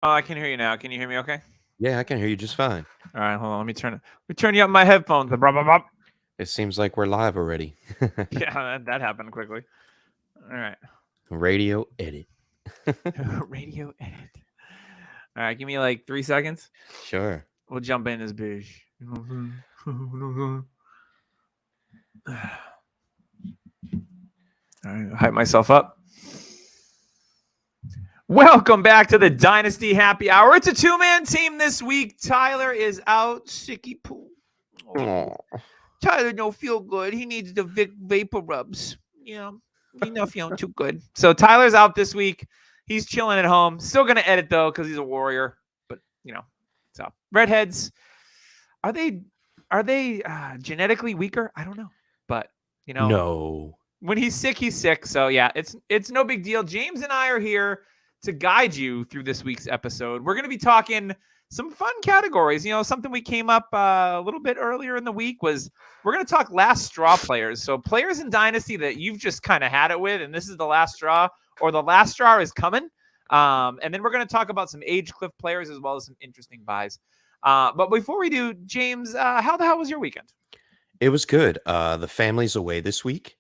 Oh, I can hear you now. Can you hear me okay? Yeah, I can hear you just fine. All right, hold on. Let me turn you up my headphones. Blah, blah, blah. It seems like we're live already. Yeah, that happened quickly. All right. Radio edit. Radio edit. All right, give me like 3 seconds. Sure. We'll jump in this bitch. All right, hype myself up. Welcome back to the Dynasty Happy Hour. It's a two-man team this week. Tyler is out. Sicky poo. Oh, Aw. Tyler don't feel good. He needs the vapor rubs. Yeah, he's not feeling too good. So Tyler's out this week. He's chilling at home. Still gonna edit though because he's a warrior. But so redheads are they genetically weaker? I don't know. But you know No. when he's sick, he's sick. So yeah, it's no big deal. James and I are here to guide you through this week's episode. We're gonna be talking some fun categories. Something we came up a little bit earlier in the week was we're going to talk last straw players. So players in Dynasty that you've just kind of had it with, and this is the last straw, or the last straw is coming. And then we're going to talk about some age cliff players as well as some interesting buys. But before we do, James, how the hell was your weekend? It was good. The family's away this week.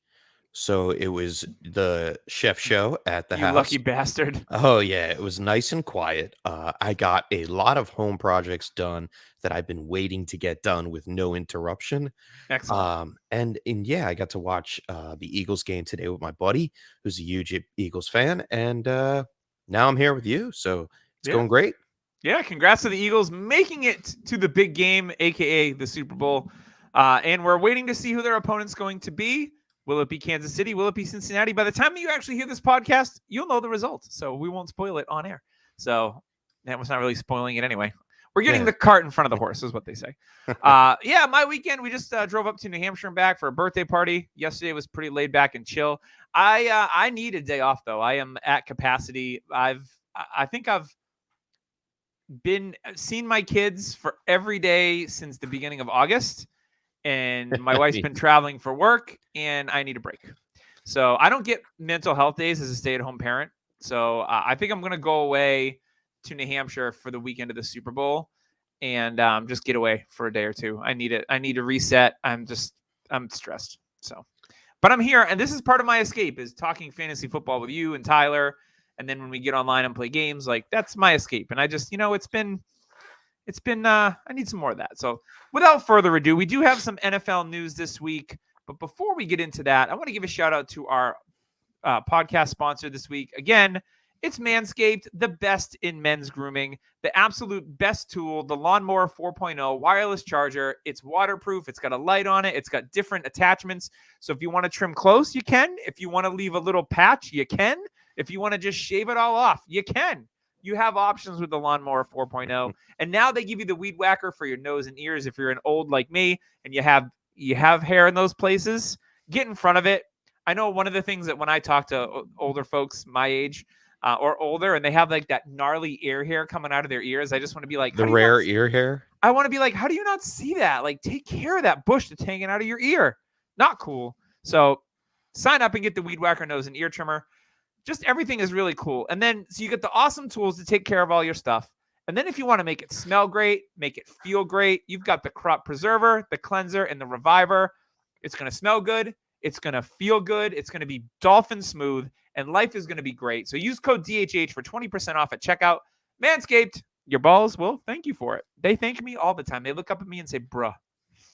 So it was the chef show at the You lucky house. bastard. Oh, yeah. It was nice and quiet. I got a lot of home projects done that I've been waiting to get done with no interruption. Excellent. And yeah, I got to watch the Eagles game today with my buddy, who's a huge Eagles fan. And now I'm here with you. So it's Yeah. going great. Yeah, congrats to the Eagles making it to the big game, aka the Super Bowl. And we're waiting to see who their opponent's going to be. Will it be Kansas City? Will it be Cincinnati? By the time you actually hear this podcast, you'll know the result. So we won't spoil it on air. So that was not really spoiling it anyway. We're getting Yeah. the cart in front of the horse, is what they say. Yeah, my weekend, we just drove up to New Hampshire and back for a birthday party. Yesterday was pretty laid back and chill. I need a day off though. I am at capacity. I think I've been seen my kids for every day since the beginning of August, and my wife's been traveling for work, and I need a break. So I don't get mental health days as a stay-at-home parent. So I think I'm gonna go away to New Hampshire for the weekend of the Super Bowl, and just get away for a day or two. I need it. I need to reset. I'm stressed. So, but I'm here, and this is part of my escape is talking fantasy football with you and Tyler. And then when we get online and play games, like that's my escape. And I just, it's been I need some more of that. So without further ado, we do have some NFL news this week. But before we get into that, I want to give a shout out to our podcast sponsor this week. Again, it's Manscaped, the best in men's grooming, the absolute best tool, the Lawnmower 4.0 wireless charger. It's waterproof. It's got a light on it. It's got different attachments. So if you want to trim close, you can. If you want to leave a little patch, you can. If you want to just shave it all off, you can. You have options with the Lawnmower 4.0. And now they give you the weed whacker for your nose and ears. If you're an old like me and you have hair in those places, get in front of it. I know one of the things that when I talk to older folks my age or older and they have like that gnarly ear hair coming out of their ears, I just want to be like, The rare ear hair. I want to be like, how do you not see that? Like, take care of that bush that's hanging out of your ear. Not cool. So sign up and get the weed whacker nose and ear trimmer. Just everything is really cool. And then so you get the awesome tools to take care of all your stuff. And then if you want to make it smell great, make it feel great, you've got the crop preserver, the cleanser, and the reviver. It's going to smell good. It's going to feel good. It's going to be dolphin smooth, and life is going to be great. So use code DHH for 20% off at checkout. Manscaped, your balls will thank you for it. They thank me all the time. They look up at me and say, bruh,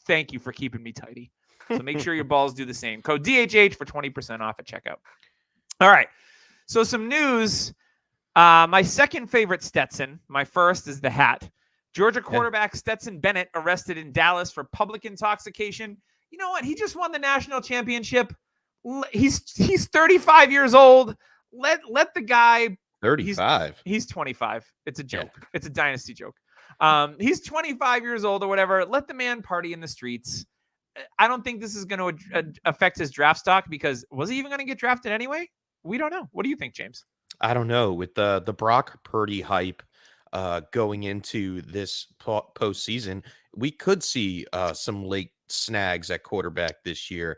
thank you for keeping me tidy. So make sure your balls do the same. Code DHH for 20% off at checkout. All right. So some news. My second favorite Stetson. My first is the hat. Georgia quarterback Stetson Bennett arrested in Dallas for public intoxication. You know what? He just won the national championship. He's 35 years old. Let the guy. 35. He's 25. It's a joke. Yeah. It's a dynasty joke. He's 25 years old or whatever. Let the man party in the streets. I don't think this is going to affect his draft stock because was he even going to get drafted anyway? We don't know. What do you think, James? I don't know. With the Brock Purdy hype going into this postseason, we could see some late snags at quarterback this year.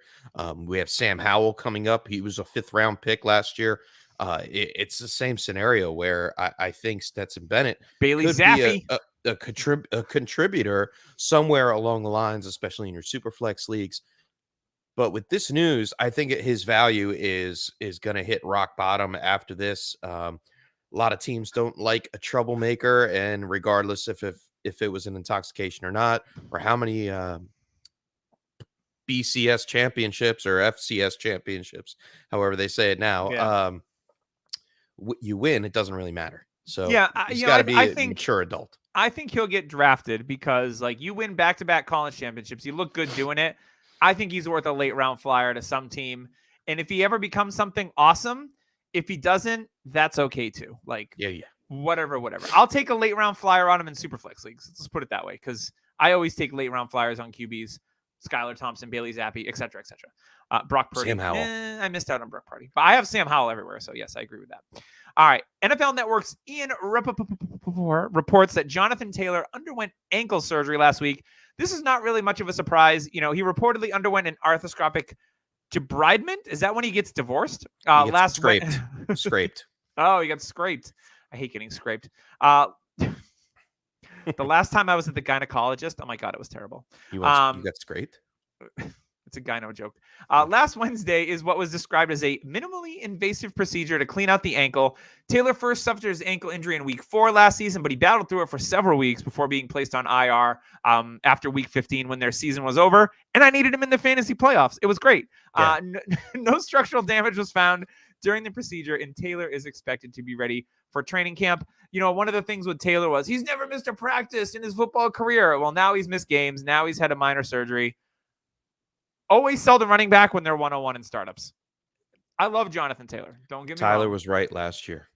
We have Sam Howell coming up. He was a 5th round pick last year. It's the same scenario where I think Stetson Bennett Bailey could be Zappi. a contributor somewhere along the lines, especially in your super flex leagues. But with this news, I think his value is going to hit rock bottom after this. A lot of teams don't like a troublemaker, and regardless if it was an intoxication or not, or how many BCS championships or FCS championships, however they say it now, Yeah. You win, it doesn't really matter. So Yeah, he's got to be a mature adult. I think he'll get drafted because, like, you win back-to-back college championships. You look good doing it. I think he's worth a late-round flyer to some team. And if he ever becomes something awesome, if he doesn't, that's okay too. Like, Yeah. whatever. I'll take a late-round flyer on him in Superflex leagues. Let's put it that way, because I always take late-round flyers on QBs. Skylar Thompson, Bailey Zappi, et cetera, et cetera. Brock Purdy. Sam Howell. I missed out on Brock Purdy. But I have Sam Howell everywhere, so yes, I agree with that. All right. NFL Network's Ian Rapoport reports that Jonathan Taylor underwent ankle surgery last week. This is not really much of a surprise. He reportedly underwent an arthroscopic debridement. Is that when he gets divorced? Scraped. Oh, he got scraped. I hate getting scraped. The last time I was at the gynecologist, oh my God, it was terrible. You got scraped? It's a gyno joke. Last Wednesday is what was described as a minimally invasive procedure to clean out the ankle. Taylor first suffered his ankle injury in week 4 last season, but he battled through it for several weeks before being placed on IR after week 15 when their season was over. And I needed him in the fantasy playoffs. It was great. Yeah. No structural damage was found during the procedure, and Taylor is expected to be ready for training camp. One of the things with Taylor was he's never missed a practice in his football career. Well, now he's missed games. Now he's had a minor surgery. Always sell the running back when they're 101 in startups. I love Jonathan Taylor. Don't get me wrong. Tyler was right last year.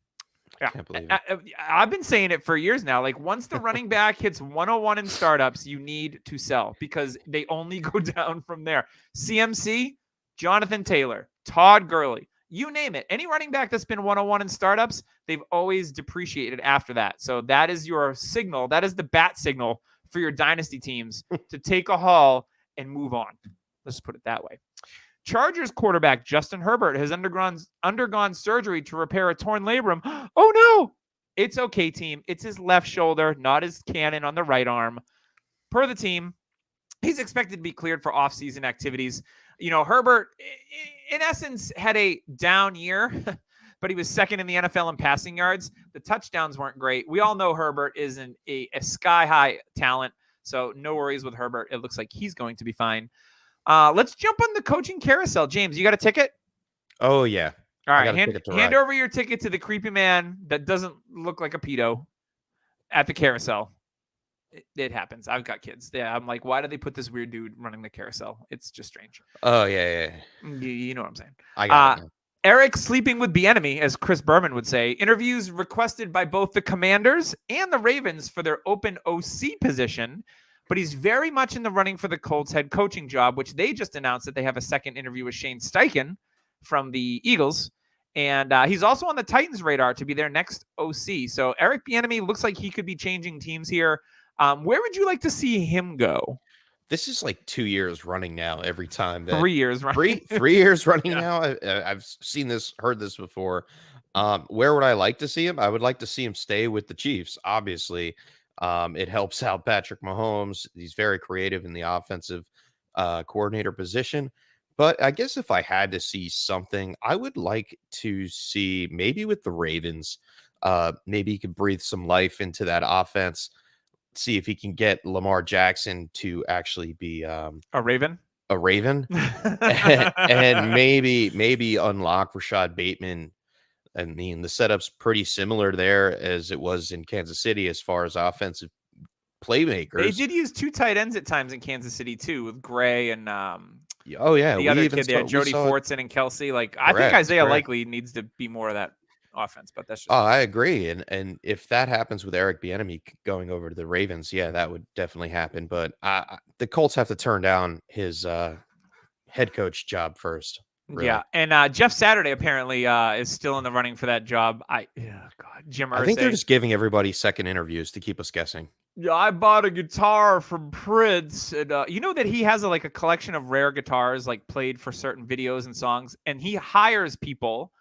Yeah. Can't believe it. I've been saying it for years now. Like, once the running back hits 101 in startups, you need to sell because they only go down from there. CMC, Jonathan Taylor, Todd Gurley, you name it. Any running back that's been 101 in startups, they've always depreciated after that. So that is your signal. That is the bat signal for your dynasty teams to take a haul and move on. Let's put it that way. Chargers quarterback Justin Herbert has undergone surgery to repair a torn labrum. Oh, no. It's okay, team. It's his left shoulder, not his cannon on the right arm. Per the team, he's expected to be cleared for offseason activities. Herbert, in essence, had a down year, but he was second in the NFL in passing yards. The touchdowns weren't great. We all know Herbert isn't a sky-high talent, so no worries with Herbert. It looks like he's going to be fine. Let's jump on the coaching carousel. James, you got a ticket? Oh, yeah. All right, hand over your ticket to the creepy man that doesn't look like a pedo at the carousel. It happens. I've got kids. Yeah, I'm like, why do they put this weird dude running the carousel? It's just strange. Oh, yeah. You know what I'm saying. I got it. Eric sleeping with the enemy, as Chris Berman would say. Interviews requested by both the Commanders and the Ravens for their open OC position. But he's very much in the running for the Colts head coaching job, which they just announced that they have a second interview with Shane Steichen from the Eagles. And he's also on the Titans' radar to be their next OC. So Eric Bieniemy looks like he could be changing teams here. Where would you like to see him go? This is like 2 years running now. Every time that 3 years running. 3 years running now. I've seen this, heard this before. Where would I like to see him? I would like to see him stay with the Chiefs. Obviously, it helps out Patrick Mahomes. He's very creative in the offensive coordinator position. But I guess if I had to see something, I would like to see maybe with the Ravens. Maybe he could breathe some life into that offense. See if he can get Lamar Jackson to actually be a Raven, and maybe unlock Rashad Bateman. I mean, the setup's pretty similar there as it was in Kansas City as far as offensive playmakers. They did use 2 tight ends at times in Kansas City too, with Gray and the other kid there, Jody Fortson and Kelsey. Like, I think Isaiah Likely needs to be more of that offense, but that's just I agree. And if that happens with Eric Bieniemy going over to the Ravens, yeah, that would definitely happen. But the Colts have to turn down his head coach job first. Really. Yeah, and Jeff Saturday apparently is still in the running for that job. Jim Irsay. I think they're just giving everybody second interviews to keep us guessing. Yeah, I bought a guitar from Prince, and you know that he has a collection of rare guitars like played for certain videos and songs, and he hires people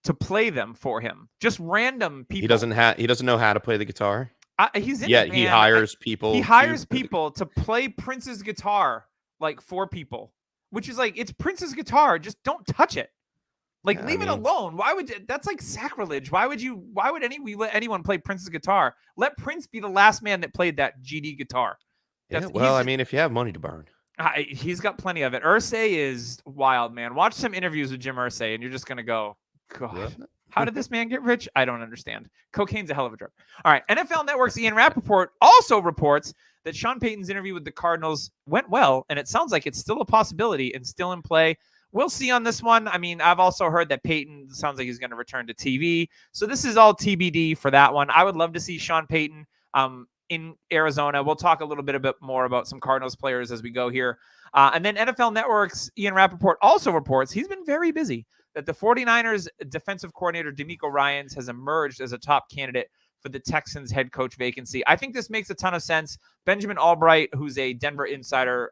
to play them for him. Just random people. He doesn't know how to play the guitar. He's in Yeah, a band. he hires people. He hires people to play Prince's guitar, like for people, which is like, it's Prince's guitar. Just don't touch it. Like, leave it alone. Why would that's like sacrilege? Why would let anyone play Prince's guitar? Let Prince be the last man that played that GD guitar. Yeah, well, I mean, if you have money to burn. He's got plenty of it. Irsay is wild, man. Watch some interviews with Jim Irsay, and you're just going to go, God, how did this man get rich? I don't understand. Cocaine's a hell of a drug. All right. NFL Network's Ian Rappaport also reports that Sean Payton's interview with the Cardinals went well, and it sounds like it's still a possibility and still in play. We'll see on this one. I mean, I've also heard that Payton sounds like he's going to return to TV. So this is all TBD for that one. I would love to see Sean Payton in Arizona. We'll talk a little bit more about some Cardinals players as we go here. And then NFL Network's Ian Rappaport also reports he's been very busy, that the 49ers defensive coordinator DeMeco Ryans has emerged as a top candidate for the Texans head coach vacancy. I think this makes a ton of sense. Benjamin Albright, who's a Denver insider,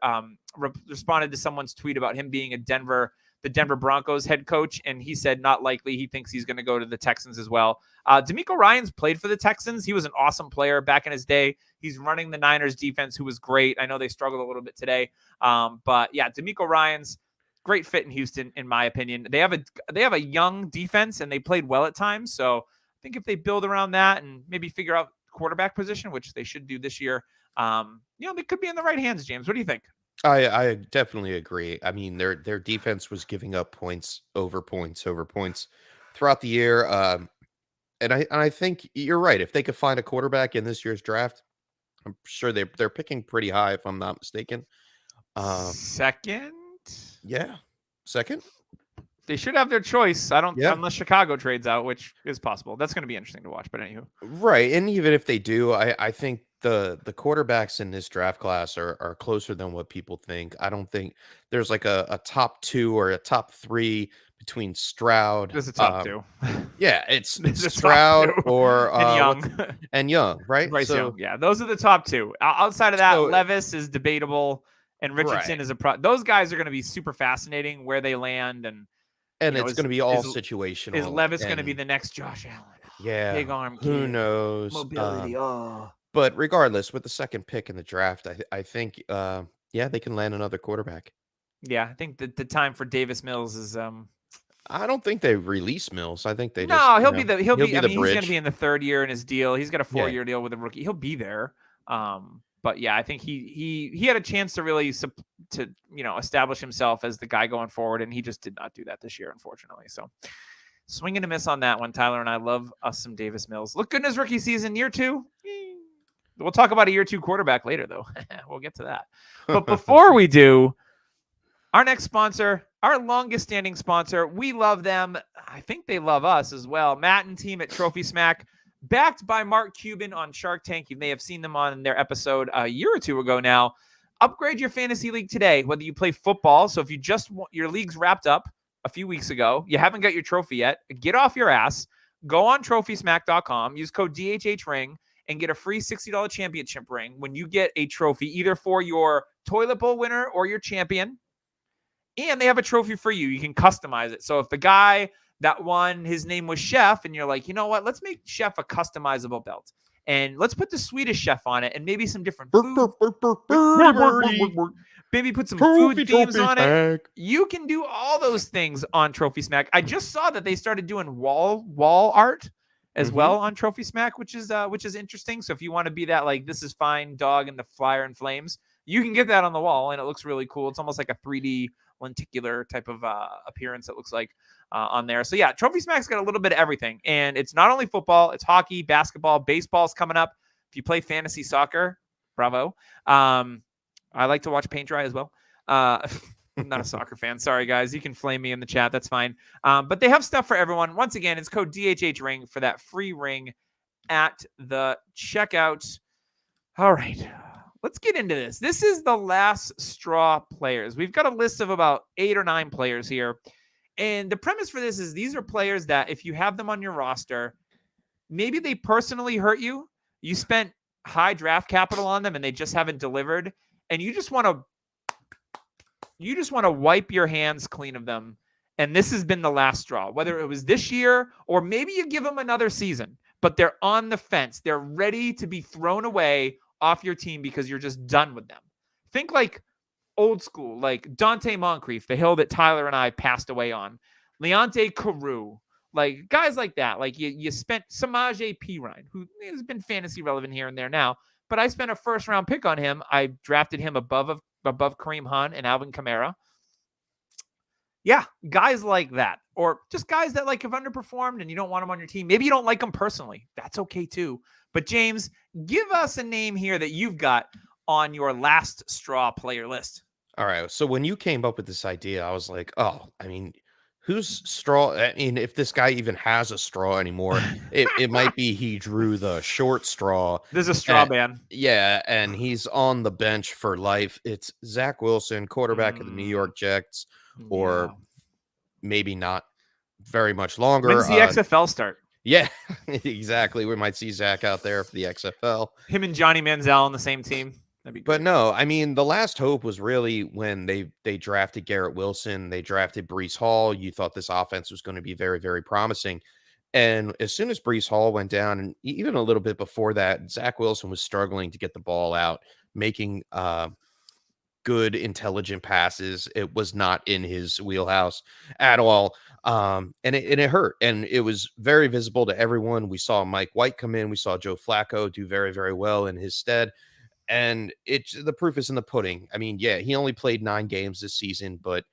responded to someone's tweet about him being the Denver Broncos head coach, and he said not likely. He thinks he's going to go to the Texans as well. DeMeco Ryans played for the Texans. He was an awesome player back in his day. He's running the Niners defense, who was great. I know they struggled a little bit today. But yeah, DeMeco Ryans, great fit in Houston, in my opinion. They have a young defense, and they played well at times. So I think if they build around that and maybe figure out quarterback position, which they should do this year, they could be in the right hands, James. What do you think? I definitely agree. I mean, their defense was giving up points over points throughout the year. And I think you're right. If they could find a quarterback in this year's draft, I'm sure they're picking pretty high, if I'm not mistaken. Second? Yeah. Second? They should have their choice. Unless Chicago trades out, which is possible. That's going to be interesting to watch. But anywho. Right. And even if they do, I think the quarterbacks in this draft class are closer than what people think. I don't think there's like a top 2 or a top 3 between Stroud. There's a top 2. Yeah, it's Stroud or and Young, right? Bryce Young. Yeah, those are the top 2. Outside of that, Levis is debatable, and Richardson is those guys are going to be super fascinating where they land, and it's going to be all situational. Is Levis going to be the next Josh Allen? Yeah, big arm. Who knows? Mobility. But regardless, with the second pick in the draft, I think they can land another quarterback. Yeah, I think the time for Davis Mills is I don't think they release Mills. I think they he'll be the bridge. He's going to be in the third year in his deal. He's got a 4-year deal with a rookie. He'll be there. But yeah, I think he had a chance to really establish himself as the guy going forward, and he just did not do that this year, unfortunately. So swing and a miss on that one. Tyler and I love us some Davis Mills. Look good in his rookie season, year 2. We'll talk about a year 2 quarterback later, though. We'll get to that. But before we do, our next sponsor, our longest standing sponsor, we love them. I think they love us as well. Matt and team at Trophy Smack, backed by Mark Cuban on Shark Tank. You may have seen them on their episode a year or 2 ago now. Upgrade your fantasy league today, whether you play football. So if you just want your league's wrapped up a few weeks ago, you haven't got your trophy yet, get off your ass. Go on TrophySmack.com, use code DHHRing, and get a free $60 championship ring when you get a trophy, either for your toilet bowl winner or your champion. And they have a trophy for you. You can customize it. So if the guy that won, his name was Chef, and you're like, you know what? Let's make Chef a customizable belt. And let's put the Swedish Chef on it and maybe some different food. Maybe put some food themes on it. You can do all those things on Trophy Smack. I just saw that they started doing wall art as well on Trophy Smack, which is interesting. So if you want to be that, like, this is fine dog in the fire and flames, you can get that on the wall, and it looks really cool. It's almost like a 3D lenticular type of appearance, it looks like, on there. So yeah, Trophy Smack's got a little bit of everything, and it's not only football, it's hockey, basketball, baseball's coming up. If you play fantasy soccer, bravo. I like to watch paint dry as well. I'm not a soccer fan. Sorry, guys. You can flame me in the chat. That's fine. But they have stuff for everyone. Once again, it's code DHHRing for that free ring at the checkout. All right. Let's get into this. This is the last straw players. We've got a list of about 8 or 9 players here. And the premise for this is these are players that if you have them on your roster, maybe they personally hurt you. You spent high draft capital on them and they just haven't delivered. And you just want to wipe your hands clean of them And this has been the last straw, whether it was this year or maybe you give them another season, but they're on the fence. They're ready to be thrown away off your team because you're just done with them. Think like old school, like Dante Moncrief, the hill that Tyler and I passed away on, Leonte Carew, like guys like that. Like you spent Samaje Perine, who has been fantasy relevant here and there now, but I spent a first round pick on him. I drafted him above Kareem Hunt and Alvin Kamara. Yeah, guys like that, or just guys that like have underperformed and you don't want them on your team. Maybe you don't like them personally. That's okay too. But James, give us a name here that you've got on your last straw player list. All right. So when you came up with this idea, I was like, oh, I mean, who's straw? I mean, if this guy even has a straw anymore, it might be he drew the short straw. There's a straw ban. Yeah, and he's on the bench for life. It's Zach Wilson, quarterback of the New York Jets, or maybe not very much longer. When's the XFL start? Yeah, exactly. We might see Zach out there for the XFL. Him and Johnny Manziel on the same team. But no, I mean, the last hope was really when they drafted Garrett Wilson, they drafted Breece Hall. You thought this offense was going to be very, very promising. And as soon as Breece Hall went down, and even a little bit before that, Zach Wilson was struggling to get the ball out, making good, intelligent passes. It was not in his wheelhouse at all. And it hurt. And it was very visible to everyone. We saw Mike White come in. We saw Joe Flacco do very, very well in his stead. And the proof is in the pudding. I mean, yeah, he only played 9 games this season, but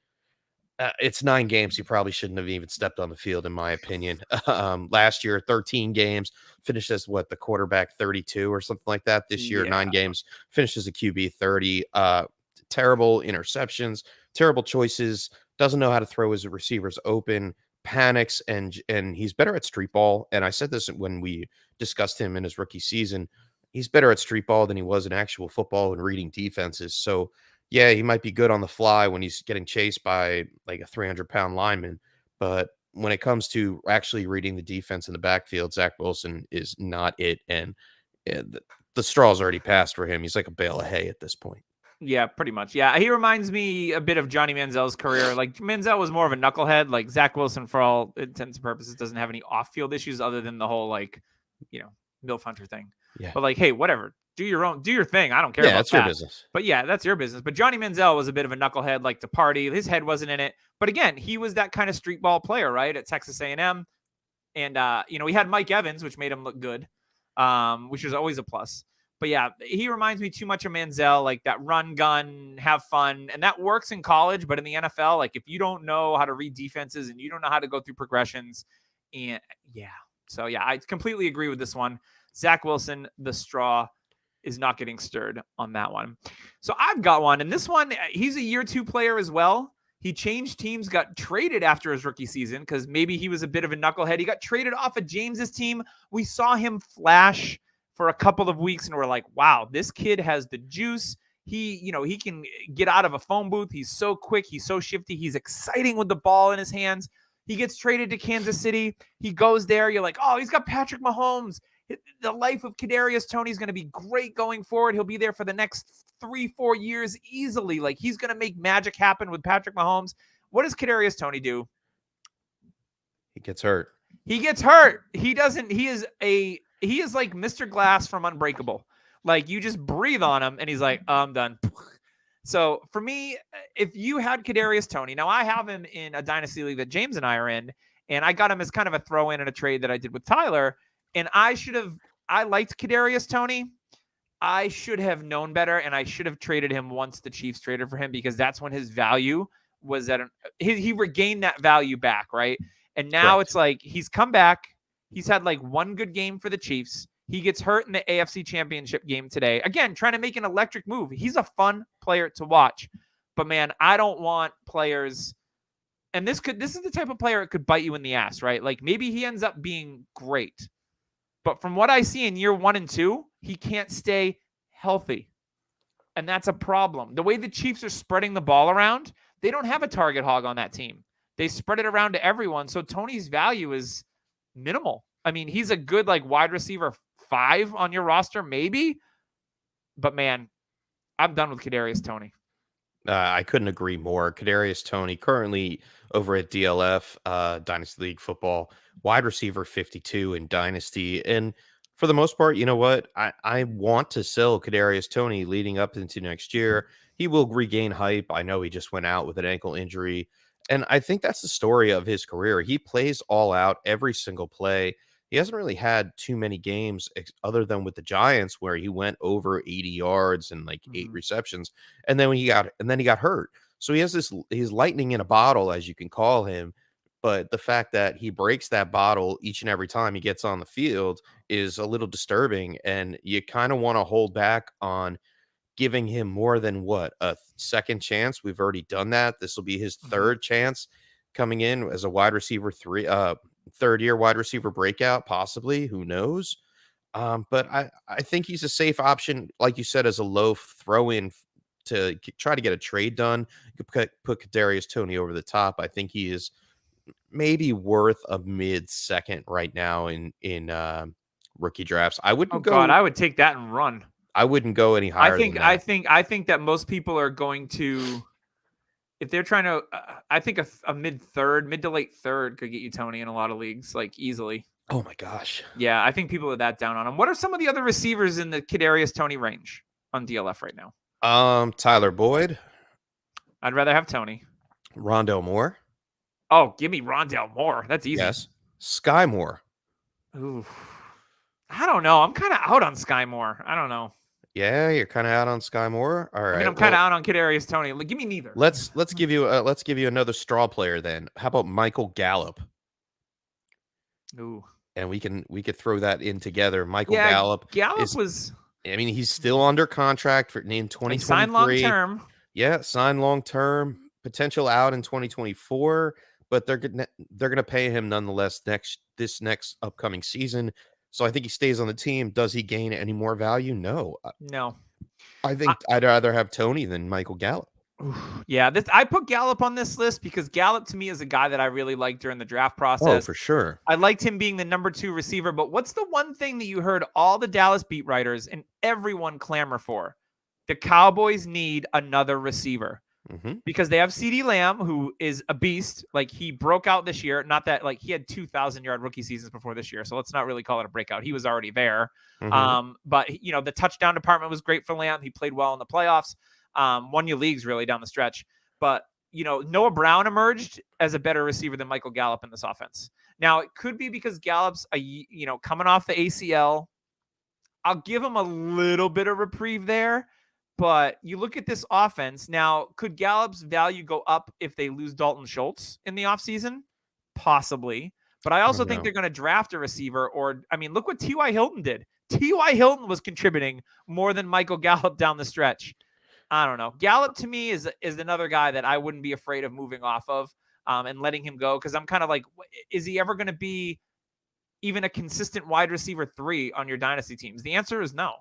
it's 9 games. He probably shouldn't have even stepped on the field, in my opinion. Last year, 13 games, finished as the quarterback 32 or something like that. This year, 9 games, finished as a QB 30. Terrible interceptions, terrible choices, doesn't know how to throw his receivers open, panics, and he's better at street ball. And I said this when we discussed him in his rookie season. He's better at street ball than he was in actual football and reading defenses. So, yeah, he might be good on the fly when he's getting chased by like a 300-pound lineman. But when it comes to actually reading the defense in the backfield, Zach Wilson is not it. And the straw's already passed for him. He's like a bale of hay at this point. Yeah, pretty much. Yeah, he reminds me a bit of Johnny Manziel's career. Like, Manziel was more of a knucklehead. Like, Zach Wilson, for all intents and purposes, doesn't have any off-field issues other than the whole, like, MILF Hunter thing. Yeah. But like, hey, whatever. Do your thing. I don't care about that. Yeah, that's your business. But yeah, that's your business. But Johnny Manziel was a bit of a knucklehead, like to party. His head wasn't in it. But again, he was that kind of street ball player, right? At Texas A&M. And, he had Mike Evans, which made him look good, which is always a plus. But yeah, he reminds me too much of Manziel, like that run, gun, have fun. And that works in college, but in the NFL, like if you don't know how to read defenses and you don't know how to go through progressions, and yeah. So yeah, I completely agree with this one. Zach Wilson, the straw is not getting stirred on that one. So I've got one, and this one, he's a year 2 player as well. He changed teams, got traded after his rookie season because maybe he was a bit of a knucklehead. He got traded off of James's team. We saw him flash for a couple of weeks, and we're like, wow, this kid has the juice. He can get out of a phone booth. He's so quick. He's so shifty. He's exciting with the ball in his hands. He gets traded to Kansas City. He goes there. You're like, oh, he's got Patrick Mahomes. The life of Kadarius Toney is going to be great going forward. He'll be there for the next 3-4 years easily. Like, he's going to make magic happen with Patrick Mahomes. What does Kadarius Toney do? He gets hurt. He gets hurt. He doesn't. He is like Mr. Glass from Unbreakable. Like, you just breathe on him, and he's like, oh, I'm done. So for me, if you had Kadarius Toney, now I have him in a dynasty league that James and I are in, and I got him as kind of a throw-in a trade that I did with Tyler. And I liked Kadarius Toney. I should have known better, and I should have traded him once the Chiefs traded for him, because that's when his value was he regained that value back, right? And now It's like he's come back. He's had like one good game for the Chiefs. He gets hurt in the AFC Championship game today. Again, trying to make an electric move. He's a fun player to watch. But man, I don't want players, and this is the type of player that could bite you in the ass, right? Like, maybe he ends up being great, but from what I see in year 1 and 2, he can't stay healthy. And that's a problem. The way the Chiefs are spreading the ball around, they don't have a target hog on that team. They spread it around to everyone. So Toney's value is minimal. I mean, he's a good like wide receiver 5 on your roster, maybe. But man, I'm done with Kadarius Toney. I couldn't agree more. Kadarius Toney, currently over at DLF, Dynasty League Football, wide receiver 52 in Dynasty. And for the most part, you know what? I want to sell Kadarius Toney leading up into next year. He will regain hype. I know he just went out with an ankle injury. And I think that's the story of his career. He plays all out every single play. He hasn't really had too many games other than with the Giants where he went over 80 yards and like 8 Mhm. receptions, and then he got hurt. So he has this he's lightning in a bottle, as you can call him. But the fact that he breaks that bottle each and every time he gets on the field is a little disturbing, and you kind of want to hold back on giving him more than what, a second chance. We've already done that. This will be his Mhm. third chance coming in as a wide receiver third year wide receiver breakout, possibly. Who knows? But I think he's a safe option, like you said, as a low throw in to try to get a trade done. You could put Kadarius Toney over the top. I think he is maybe worth a mid second right now in rookie drafts. Oh God, I would take that and run. I wouldn't go any I higher than think I that. think I think that most people are going to, if they're trying to, I think a mid third, mid to late third could get you Tony in a lot of leagues, like easily. Oh my gosh. Yeah, I think people are that down on him. What are some of the other receivers in the Kadarius Tony range on DLF right now? Tyler Boyd, I'd rather have Tony. Rondell Moore, Oh, give me Rondell Moore. That's easy. yes, Sky Moore. Ooh, I don't know. I'm kind of out on Sky Moore. I don't know. Yeah, you're kind of out on Sky Moore. All I mean, right. I'm kind of Well, out on Kadarius Tony. Like, give me neither. let's give you another straw player then. How about Michael Gallup? Ooh, And we could throw that in together. Michael yeah. Gallup Gallup is, was I mean, he's still under contract for in he signed long 2023. term. Yeah, signed long term, potential out in 2024, but they're gonna pay him nonetheless this next upcoming season. So I think he stays on the team. Does he gain any more value? No. No. I think I'd rather have Tony than Michael Gallup. Yeah, this I put Gallup on this list because Gallup to me is a guy that I really liked during the draft Oh, process. for sure. I liked him being the number 2 receiver, but what's the one thing that you heard all the Dallas beat writers and everyone clamor for? The Cowboys need another receiver Hmm. because they have CeeDee Lamb, who is a beast. Like he broke out this year. Not that like he had 2,000-yard rookie seasons before this year, so let's not really call it a breakout. He was already there. Hmm. But you know the touchdown department was great for Lamb. He played well in the playoffs. Won you leagues really down the stretch. But you know Noah Brown emerged as a better receiver than Michael Gallup in this offense. Now it could be because Gallup's coming off the ACL. I'll give him a little bit of reprieve there. But you look at this offense now, could Gallup's value go up if they lose Dalton Schultz in the offseason? Possibly. But I I also don't think know. they're going to draft a receiver, or I mean, look what T.Y. Hilton did. T.Y. Hilton was contributing more than Michael Gallup down the stretch. I don't know. Gallup to me is another guy that I wouldn't be afraid of moving off of and letting him go because I'm kind of like, is he ever going to be even a consistent wide receiver 3 on your dynasty teams? The answer is no.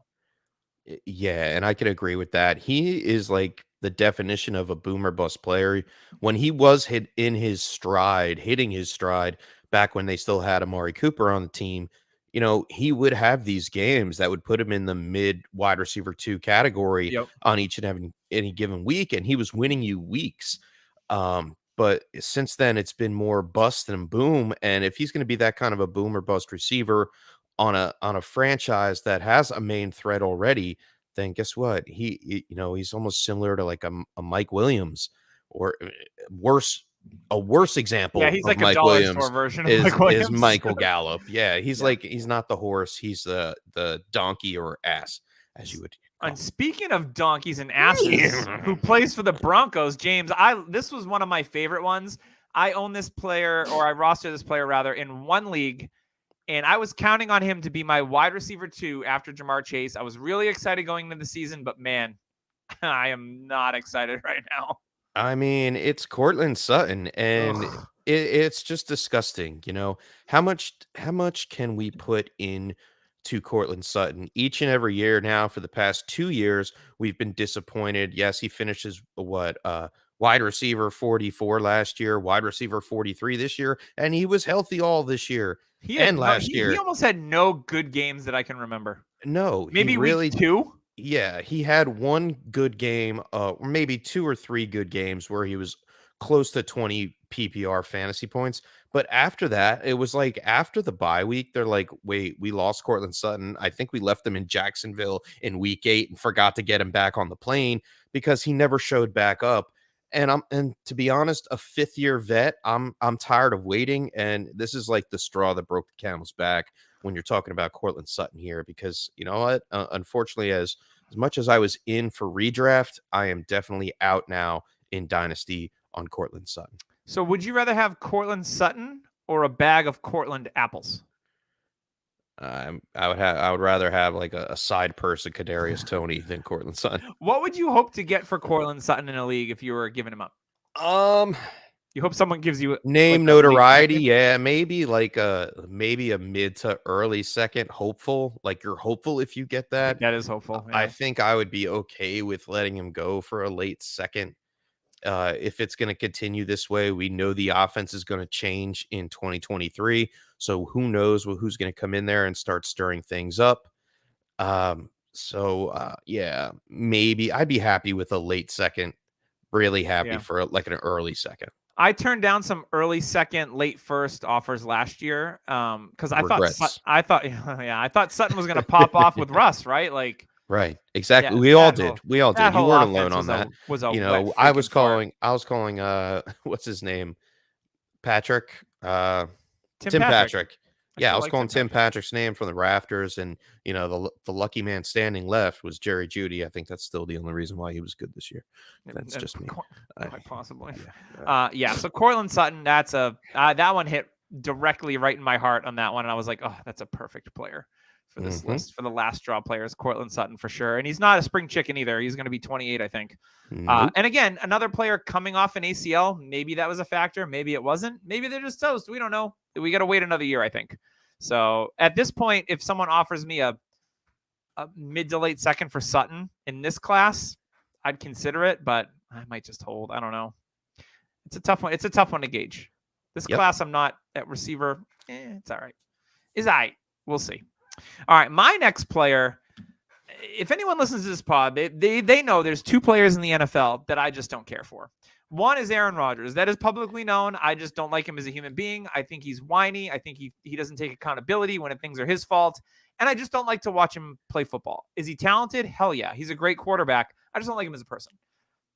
Yeah, and I can agree with that. He is like the definition of a boomer bust player. When he was hitting his stride back when they still had Amari Cooper on the team, he would have these games that would put him in the mid wide receiver 2 category Yep. on each and every any given week, and he was winning you weeks. But since then it's been more bust than boom. And if he's going to be that kind of a boomer bust receiver on a franchise that has a main threat already, then guess what? He's almost similar to like a Mike Williams, or worse. A worse Yeah, example he's of like a Mike dollar store Williams version of is Mike is Williams. Michael Gallup. Yeah, Yeah. he's not the horse, he's the donkey or ass, as you would And call speaking of donkeys and asses, who him. plays for the Broncos, James, this was one of my favorite ones. I own this player, or I roster this player rather, in one league, and I was counting on him to be my wide receiver 2 after Jamar Chase. I was really excited going into the season, but man, I am not excited right now. I mean, it's Cortland Sutton, and Ugh. it's just disgusting. How much can we put in to Cortland Sutton each and every year now for the past 2 years? We've been disappointed. Yes, he finishes wide receiver 44 last year, wide receiver 43 this year, and he was healthy all this year He had and no last he year. almost had no good games that I can remember. No, he Maybe week really 2. Yeah, he had one good game, or maybe 2 or 3 good games where he was close to 20 PPR fantasy points, but after that, it was like after the bye week, they're like, "Wait, we lost Cortland Sutton. I think we left him in Jacksonville in week 8 and forgot to get him back on the plane because he never showed back up." And to be honest, a 5th-year vet, I'm tired of waiting, and this is like the straw that broke the camel's back when you're talking about Cortland Sutton here because, you know what? Unfortunately, as much as I was in for redraft, I am definitely out now in Dynasty on Cortland Sutton. So would you rather have Cortland Sutton or a bag of Cortland apples? I would rather have like a side person, Kadarius Toney, than Cortland Sutton. What would you hope to get for Cortland Sutton in a league if you were giving him up? Um, You hope someone gives you Name like a late notoriety, second? yeah, maybe like maybe a mid to early second hopeful. Like you're hopeful if you get that. That is hopeful. I Yeah. think I would be okay with letting him go for a late second. If it's going to continue this way, we know the offense is going to change in 2023. So who knows who's going to come in there and start stirring things up. Yeah, maybe I'd be happy with a late second. Really happy Yeah. for like an early second. I turned down some early second, late first offers last year because Regrets. I thought Sutton was going to pop off with Russ, right? Like, Right. Exactly. yeah, We all that did. whole We all that did. You whole weren't alone offense on that. was a You wet know, freaking fart. I was calling what's his name? Patrick. Tim Patrick. Patrick. I Yeah, I still was like calling Tim Tim Patrick's name from the rafters, and you know the lucky man standing left was Jerry Judy. I think that's still the only reason why he was good this year. That's just me. Quite possibly. Yeah. So Cortland Sutton, that's that one hit directly right in my heart on that one, and I was like, oh, that's a perfect player for this list for the last draw players. Cortland Sutton for sure, and he's not a spring chicken either. He's going to be 28, I think. Nope. And again, another player coming off an ACL. Maybe that was a factor. Maybe it wasn't. Maybe they're just toast. We don't know. We got to wait another year, I think. So at this point, if someone offers me a mid to late second for Sutton in this class, I'd consider it, but I might just hold. I don't know. It's a tough one. It's a tough one to gauge. This class, I'm not at receiver. It's all right. Is all right. We'll see. All right. My next player, if anyone listens to this pod, they know there's 2 players in the NFL that I just don't care for. One is Aaron Rodgers. That is publicly known. I just don't like him as a human being. I think he's whiny. I think he doesn't take accountability when things are his fault. And I just don't like to watch him play football. Is he talented? Hell yeah. He's a great quarterback. I just don't like him as a person.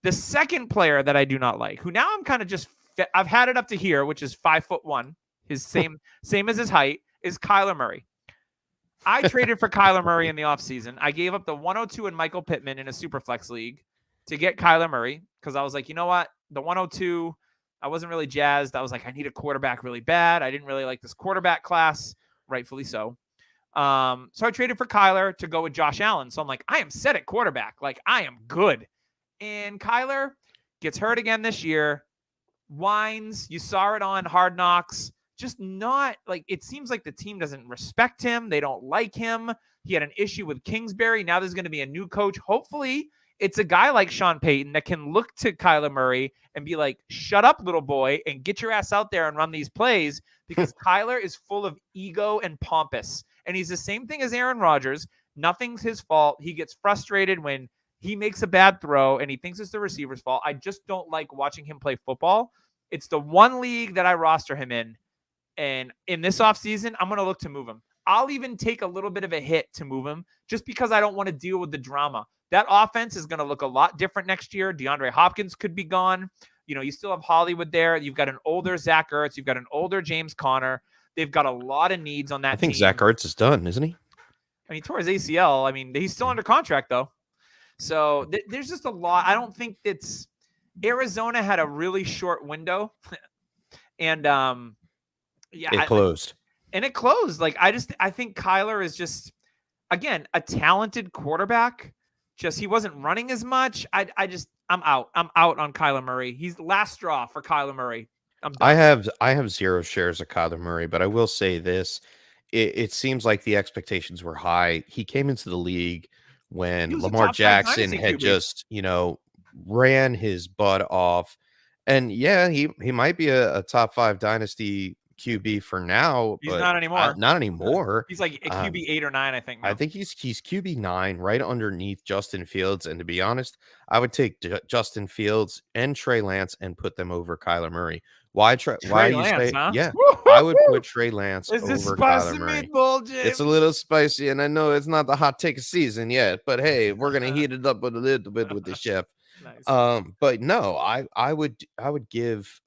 The second player that I do not like, who now I'm kind of just, I've had it up to here, which is 5'1", his same as his height, is Kyler Murray. I traded for Kyler Murray in the offseason. I gave up the 102 and Michael Pittman in a Superflex league to get Kyler Murray because I was like, you know what? The 102, I wasn't really jazzed. I was like, I need a quarterback really bad. I didn't really like this quarterback class, rightfully so. So I traded for Kyler to go with Josh Allen. So I'm like, I am set at quarterback. Like, I am good. And Kyler gets hurt again this year. Whines. You saw it on Hard Knocks. Just not like, it seems like the team doesn't respect him. They don't like him. He had an issue with Kingsbury. Now there's going to be a new coach. Hopefully it's a guy like Sean Payton that can look to Kyler Murray and be like, shut up, little boy, and get your ass out there and run these plays because Kyler is full of ego and pompous. And he's the same thing as Aaron Rodgers. Nothing's his fault. He gets frustrated when he makes a bad throw and he thinks it's the receiver's fault. I just don't like watching him play football. It's the one league that I roster him in. And in this offseason, I'm going to look to move him. I'll even take a little bit of a hit to move him just because I don't want to deal with the drama. That offense is going to look a lot different next year. DeAndre Hopkins could be gone. You know, you still have Hollywood there. You've got an older Zach Ertz. You've got an older James Conner. They've got a lot of needs on that team. I think Zach Ertz is done, isn't he? I mean, he tore his ACL. I mean, he's still under contract, though. So there's just a lot. I don't think it's – Arizona had a really short window. And, it closed. It closed. Like, I think Kyler is just, again, a talented quarterback. Just he wasn't running as much. I'm out. I'm out on Kyler Murray. He's the last straw for Kyler Murray. I have 0 shares of Kyler Murray, but I will say this. It seems like the expectations were high. He came into the league when Lamar Jackson had just, ran his butt off. And yeah, he might be a top 5 dynasty QB for now, He's but not anymore. not anymore. He's like a QB 8 or 9, I think. I Now. think he's QB 9, right underneath Justin Fields. And to be honest, I would take Justin Fields and Trey Lance and put them over Kyler Murray. Why Trey you Lance, say? huh? Yeah, I would Woo-hoo-hoo! put Trey Lance Is this over spicy Kyler Murray. meatball, James? It's a little spicy, and I know it's not the hot take season yet, but hey, we're gonna heat it up with a little bit with the chef. Nice. But no, I would give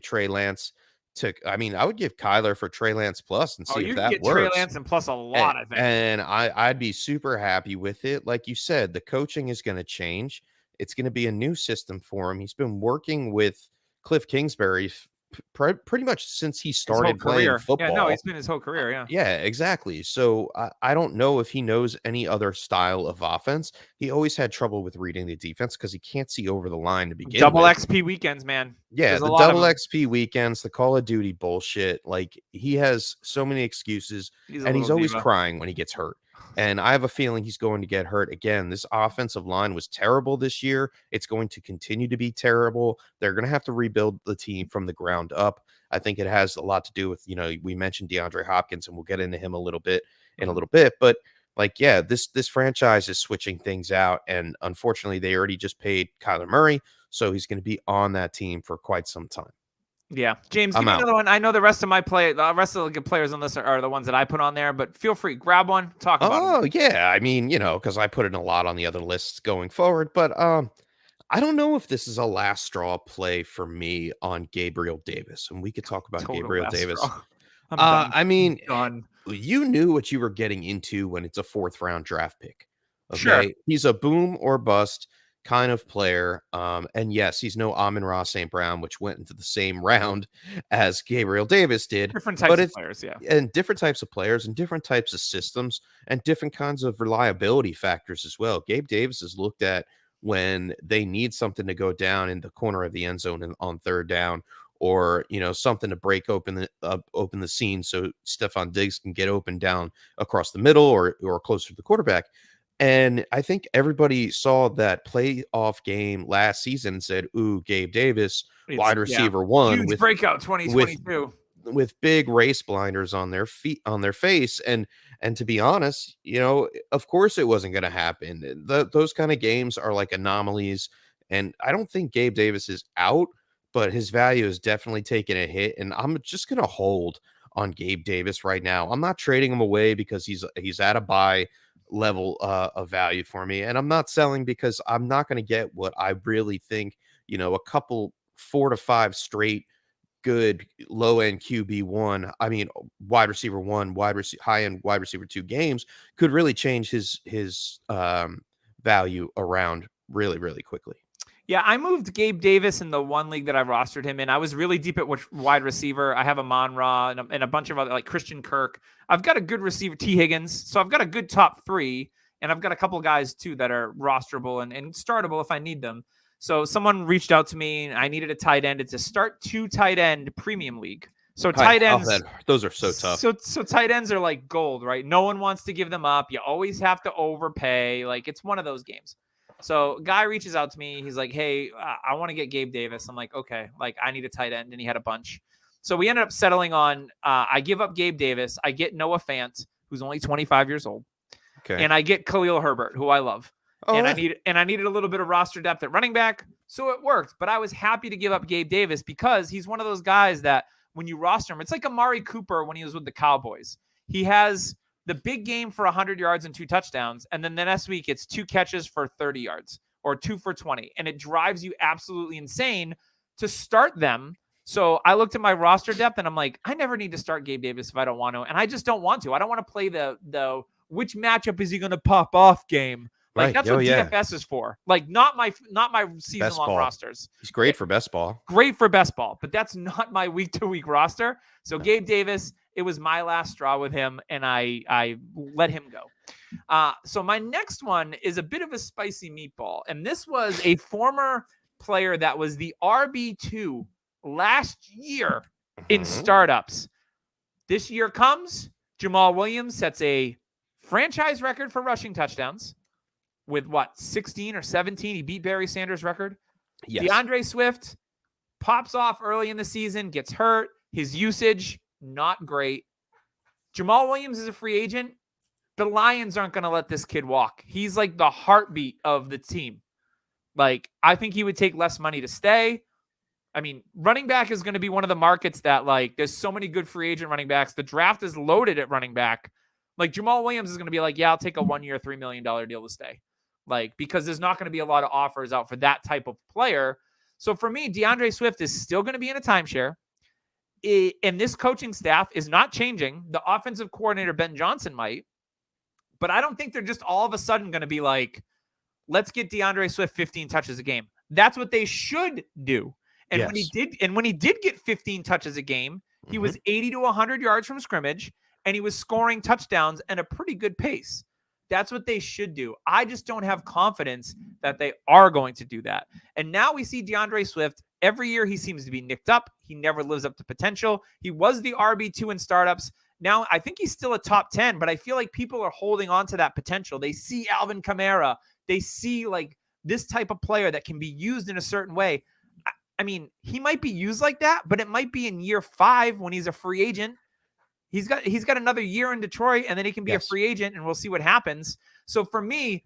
Trey Lance to. I mean, I would give Kyler for Trey Lance plus and see you if can that get works. Trey Lance and plus a lot, I think. And I'd be super happy with it. Like you said, the coaching is going to change. It's going to be a new system for him. He's been working with Cliff Kingsbury pretty much since he started playing football. Yeah, no, he's been his whole career. Yeah. Yeah, exactly. So I don't know if he knows any other style of offense. He always had trouble with reading the defense because he can't see over the line to begin Double with. XP weekends, man. Yeah, There's the double XP weekends, the Call of Duty bullshit. Like he has so many excuses, and he's always crying when he gets hurt. And I have a feeling he's going to get hurt again. This offensive line was terrible this year. It's going to continue to be terrible. They're going to have to rebuild the team from the ground up. I think it has a lot to do with, we mentioned DeAndre Hopkins, and we'll get into him a little bit in a little bit. But like, yeah, this franchise is switching things out. And unfortunately, they already just paid Kyler Murray. So he's going to be on that team for quite some time. Yeah. James, give me another one. I know the rest of the rest of the good players on this are the ones that I put on there, but feel free, grab one, talk about them. Oh, yeah. I mean, because I put in a lot on the other lists going forward, but I don't know if this is a last straw play for me on Gabriel Davis. And we could talk about Gabriel Davis. I mean, you knew what you were getting into when it's a 4th round draft pick. Okay. Sure. He's a boom or bust kind of player. And yes, he's no Amon-Ra St. Brown, which went into the same round as Gabriel Davis did. Different types of players, yeah. And different types of players and different types of systems and different kinds of reliability factors as well. Gabe Davis is looked at when they need something to go down in the corner of the end zone on 3rd down, or something to break open the scene so Stephon Diggs can get open down across the middle or closer to the quarterback. And I think everybody saw that playoff game last season and said, "Ooh, Gabe Davis, wide receiver 1, huge breakout 2022 with big race blinders on their face." And to be honest, of course it wasn't going to happen. Those kind of games are like anomalies, and I don't think Gabe Davis is out, but his value is definitely taking a hit. And I'm just going to hold on Gabe Davis right now. I'm not trading him away because he's at a buy level of value for me, and I'm not selling because I'm not going to get what I really think a couple 4 to 5 straight good low end QB1, I mean wide receiver 1, high end wide receiver 2 games could really change his value around really, really quickly. Yeah, I moved Gabe Davis in the one league that I rostered him in. I was really deep at wide receiver. I have Amon-Ra and a bunch of other, like Christian Kirk. I've got a good receiver, T. Higgins. So I've got a good top 3, and I've got a couple guys too that are rosterable and startable if I need them. So someone reached out to me, and I needed a tight end. It's a start 2 tight end premium league. So tight ends, those are so tough. So tight ends are like gold, right? No one wants to give them up. You always have to overpay. Like, it's one of those games. So guy reaches out to me. He's like, "Hey, I want to get Gabe Davis." I'm like, "Okay, like I need a tight end," and he had a bunch. So we ended up settling on. I give up Gabe Davis. I get Noah Fant, who's only 25 years old, and I get Khalil Herbert, who I love. I needed a little bit of roster depth at running back, so it worked. But I was happy to give up Gabe Davis because he's one of those guys that when you roster him, it's like Amari Cooper when he was with the Cowboys. He has the big game for 100 yards and 2 touchdowns. And then the next week it's 2 catches for 30 yards or 2 for 20. And it drives you absolutely insane to start them. So I looked at my roster depth and I'm like, I never need to start Gabe Davis if I don't want to. And I just don't want to. I don't want to play the which matchup is he going to pop off game. Like, that's what DFS is for. Like, not my season-long rosters. He's great for best ball. Great for best ball, but that's not my week-to-week roster. So Gabe Davis, it was my last straw with him, and I let him go. So my next one is a bit of a spicy meatball, and this was a former player that was the RB2 last year in startups. This year comes, Jamal Williams sets a franchise record for rushing touchdowns. With 16 or 17? He beat Barry Sanders' record. Yes. DeAndre Swift pops off early in the season, gets hurt. His usage, not great. Jamal Williams is a free agent. The Lions aren't going to let this kid walk. He's like the heartbeat of the team. Like, I think he would take less money to stay. I mean, running back is going to be one of the markets that, like, there's so many good free agent running backs. The draft is loaded at running back. Like, Jamal Williams is going to be like, yeah, I'll take a 1-year, $3 million deal to stay. Like, because there's not going to be a lot of offers out for that type of player. So for me, DeAndre Swift is still going to be in a timeshare. And this coaching staff is not changing. The offensive coordinator, Ben Johnson, might. But I don't think they're just all of a sudden going to be like, let's get DeAndre Swift 15 touches a game. That's what they should do. And when he did get 15 touches a game, he was 80 to 100 yards from scrimmage, and he was scoring touchdowns at a pretty good pace. That's what they should do. I just don't have confidence that they are going to do that. And now we see DeAndre Swift. Every year he seems to be nicked up. He never lives up to potential. He was the RB2 in startups. Now, I think he's still a top 10, but I feel like people are holding on to that potential. They see Alvin Kamara. They see like this type of player that can be used in a certain way. I mean, he might be used like that, but it might be in year 5 when he's a free agent. He's got another year in Detroit, and then he can be a free agent, and we'll see what happens. So for me,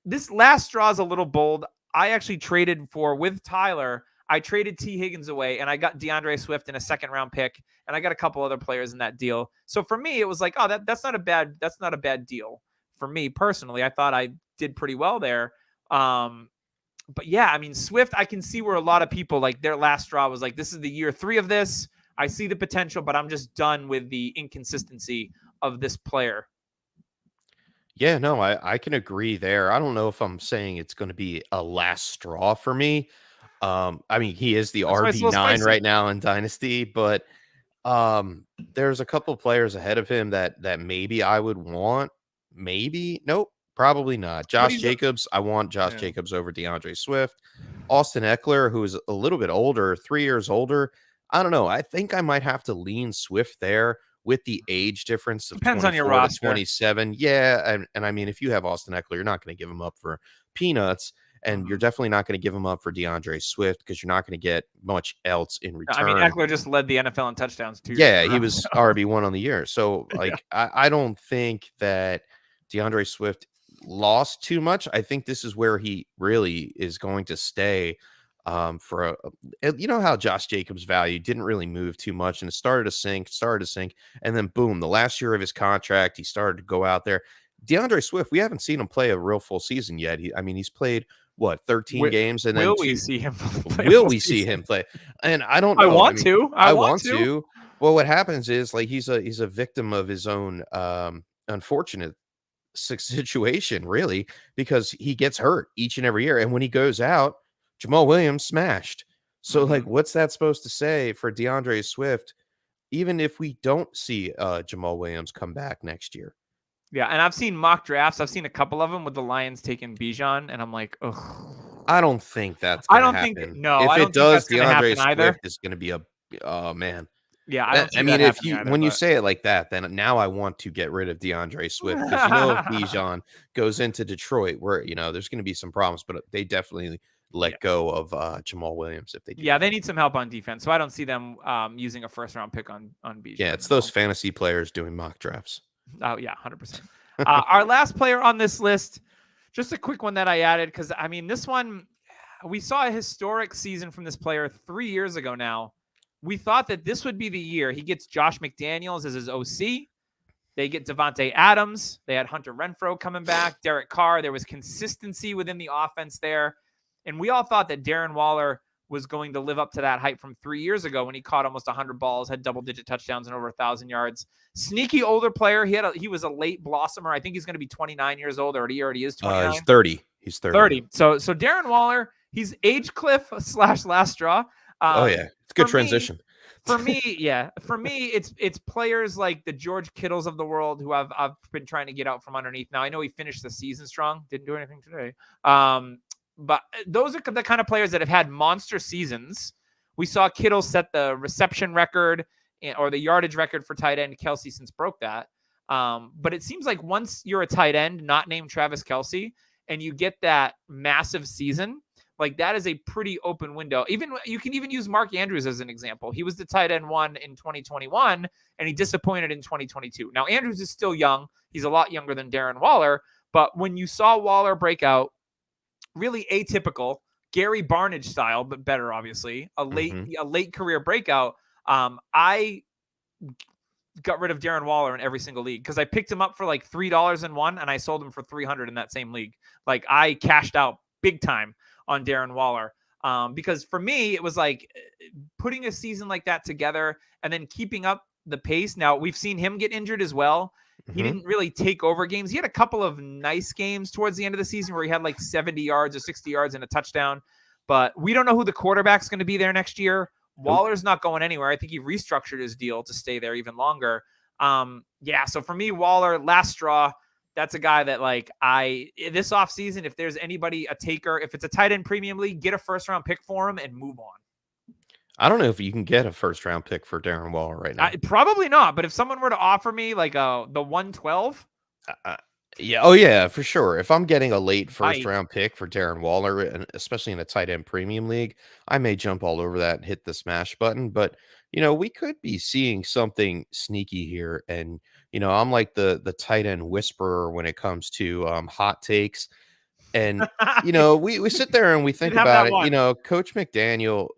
this last straw is a little bold. I actually traded with Tyler. I traded T. Higgins away, and I got DeAndre Swift in a second-round pick, and I got a couple other players in that deal. So for me, it was like, oh, that's not a bad deal for me personally. I thought I did pretty well there. But yeah, I mean, Swift, I can see where a lot of people, like, their last straw was like, this is the year 3 of this. I see the potential, but I'm just done with the inconsistency of this player. Yeah, no, I can agree there. I don't know if I'm saying it's going to be a last straw for me. I mean, he is the RB9 right now in Dynasty, but there's a couple players ahead of him that maybe I would want. Maybe. Nope. Probably not. Josh Jacobs. I want Josh Jacobs over DeAndre Swift. Austin Eckler, who is a little bit older, 3 years older. I don't know. I think I might have to lean Swift there with the age difference of depends on your roster. 27. Yeah. And I mean, if you have Austin Eckler, you're not going to give him up for peanuts. And you're definitely not going to give him up for DeAndre Swift because you're not going to get much else in return. I mean, Eckler just led the NFL in touchdowns too. Yeah, he was RB1 on the year. So, like, I don't think that DeAndre Swift lost too much. I think this is where he really is going to stay for you know how Josh Jacobs' value didn't really move too much, and it started to sink, and then boom, the last year of his contract, he started to go out there. DeAndre Swift, we haven't seen him play a real full season yet. He's played 13 games, and then will we see him play? Will we see him play? And I don't know. I want to. Well, what happens is, like, he's a victim of his own unfortunate situation, really, because he gets hurt each and every year, and when he goes out, Jamal Williams smashed. So like, what's that supposed to say for DeAndre Swift, even if we don't see Jamal Williams come back next year? Yeah, and I've seen mock drafts. I've seen a couple of them with the Lions taking Bijan, and I'm like, ugh. I don't think that's going to happen. If it does, DeAndre Swift is going to be oh man. Yeah, I mean, if you say it like that, then now I want to get rid of DeAndre Swift, because if Bijan goes into Detroit, where there's going to be some problems, but they definitely let go of Jamal Williams if they do. Yeah, they need some help on defense, so I don't see them using a first-round pick on Bijan. Yeah, it's those fantasy players doing mock drafts. Oh, yeah, 100%. Our last player on this list, just a quick one that I added, because, I mean, this one, we saw a historic season from this player 3 years ago now. We thought that this would be the year. He gets Josh McDaniels as his OC. They get Devontae Adams. They had Hunter Renfrow coming back, Derek Carr. There was consistency within the offense there. And we all thought that Darren Waller was going to live up to that hype from 3 years ago when he caught almost 100 balls, had double-digit touchdowns and over 1,000 yards. Sneaky older player. He was a late blossomer. I think he's going to be 29 years old, or he already is 29. He's 30. He's 30. So Darren Waller, he's age cliff / last straw. Oh yeah, it's a good transition. For me, it's players like the George Kittles of the world who I've been trying to get out from underneath. Now I know he finished the season strong, didn't do anything today. But those are the kind of players that have had monster seasons. We saw Kittle set the reception record or the yardage record for tight end. Kelce since broke that. But it seems like once you're a tight end, not named Travis Kelce, and you get that massive season, Like that is a pretty open window. Even you can even use Mark Andrews as an example. He was the tight end one in 2021 and he disappointed in 2022. Now Andrews is still young. He's a lot younger than Darren Waller, but when you saw Waller break out, really atypical, Gary Barnage style, but better, obviously, a late career breakout. I got rid of Darren Waller in every single league because I picked him up for like $3 in one and I sold him for 300 in that same league. Like I cashed out big time on Darren Waller. Because for me, it was like putting a season like that together and then keeping up the pace. Now we've seen him get injured as well. He didn't really take over games. He had a couple of nice games towards the end of the season where he had like 70 yards or 60 yards and a touchdown, but we don't know who the quarterback's going to be there next year. Waller's not going anywhere. I think he restructured his deal to stay there even longer. So for me, Waller, last straw. That's a guy that like this offseason, if there's anybody a taker, if it's a tight end premium league, get a first round pick for him and move on. I don't know if you can get a first round pick for Darren Waller right now. Probably not. But if someone were to offer me like the 112, yeah, oh yeah, for sure. If I'm getting a late first round pick for Darren Waller, and especially in a tight end premium league, I may jump all over that and hit the smash button. But we could be seeing something sneaky here. And I'm like the tight end whisperer when it comes to hot takes. And we sit there and we think about it. Coach McDaniel,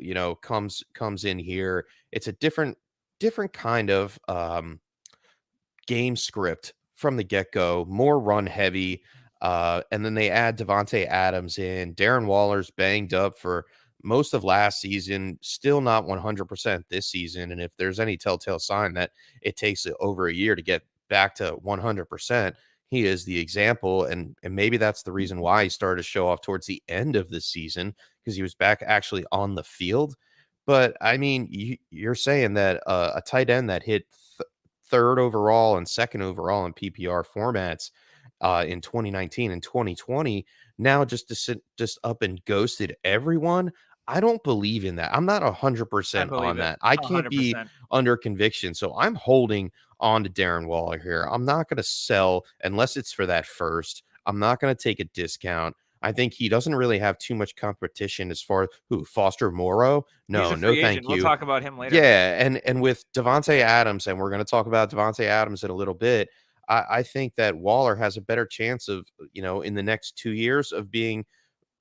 comes in here. It's a different kind of game script from the get-go, more run heavy. And then they add Davante Adams in. Darren Waller's banged up for most of last season, still not 100% this season. And if there's any telltale sign that it takes over a year to get back to 100%, he is the example. And maybe that's the reason why he started to show off towards the end of the season, because he was back actually on the field. But I mean, you're saying that a tight end that hit third overall and second overall in PPR formats in 2019 and 2020 now just up and ghosted everyone. I don't believe in that. I'm not 100% on that. I can't 100%. Be under conviction. So I'm holding on to Darren Waller here. I'm not going to sell unless it's for that first. I'm not going to take a discount. I think he doesn't really have too much competition as far as Foster Moreau. No, thank you. We'll talk about him later. Yeah, and with Davante Adams, and we're going to talk about Davante Adams in a little bit, I think that Waller has a better chance of, in the next 2 years of being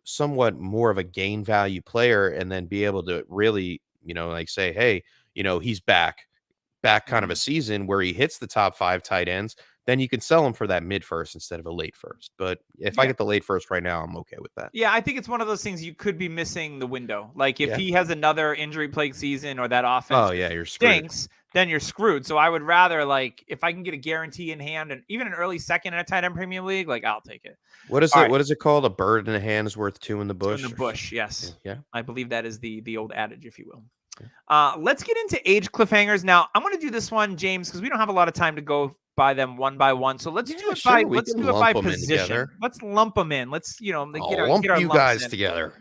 somewhat more of a gain value player and then be able to really, like say, hey, he's back kind of a season where he hits the top 5 tight ends. Then you can sell him for that mid first instead of a late first. But if I get the late first right now, I'm okay with that. Yeah, I think it's one of those things you could be missing the window. Like if he has another injury plagued season or that offense you're screwed. Then you're screwed. So I would rather, like, if I can get a guarantee in hand and even an early second in a tight end premium league, like I'll take it. What is it? Right. What is it called? A bird in the hand is worth 2 in the bush. 2 in the bush, yes. Yeah. I believe that is the old adage, if you will. Let's get into age cliffhangers. Now, I'm going to do this one, James, because we don't have a lot of time to go by them one by one. So let's do it by position. Let's lump them in. Let's get our guys together.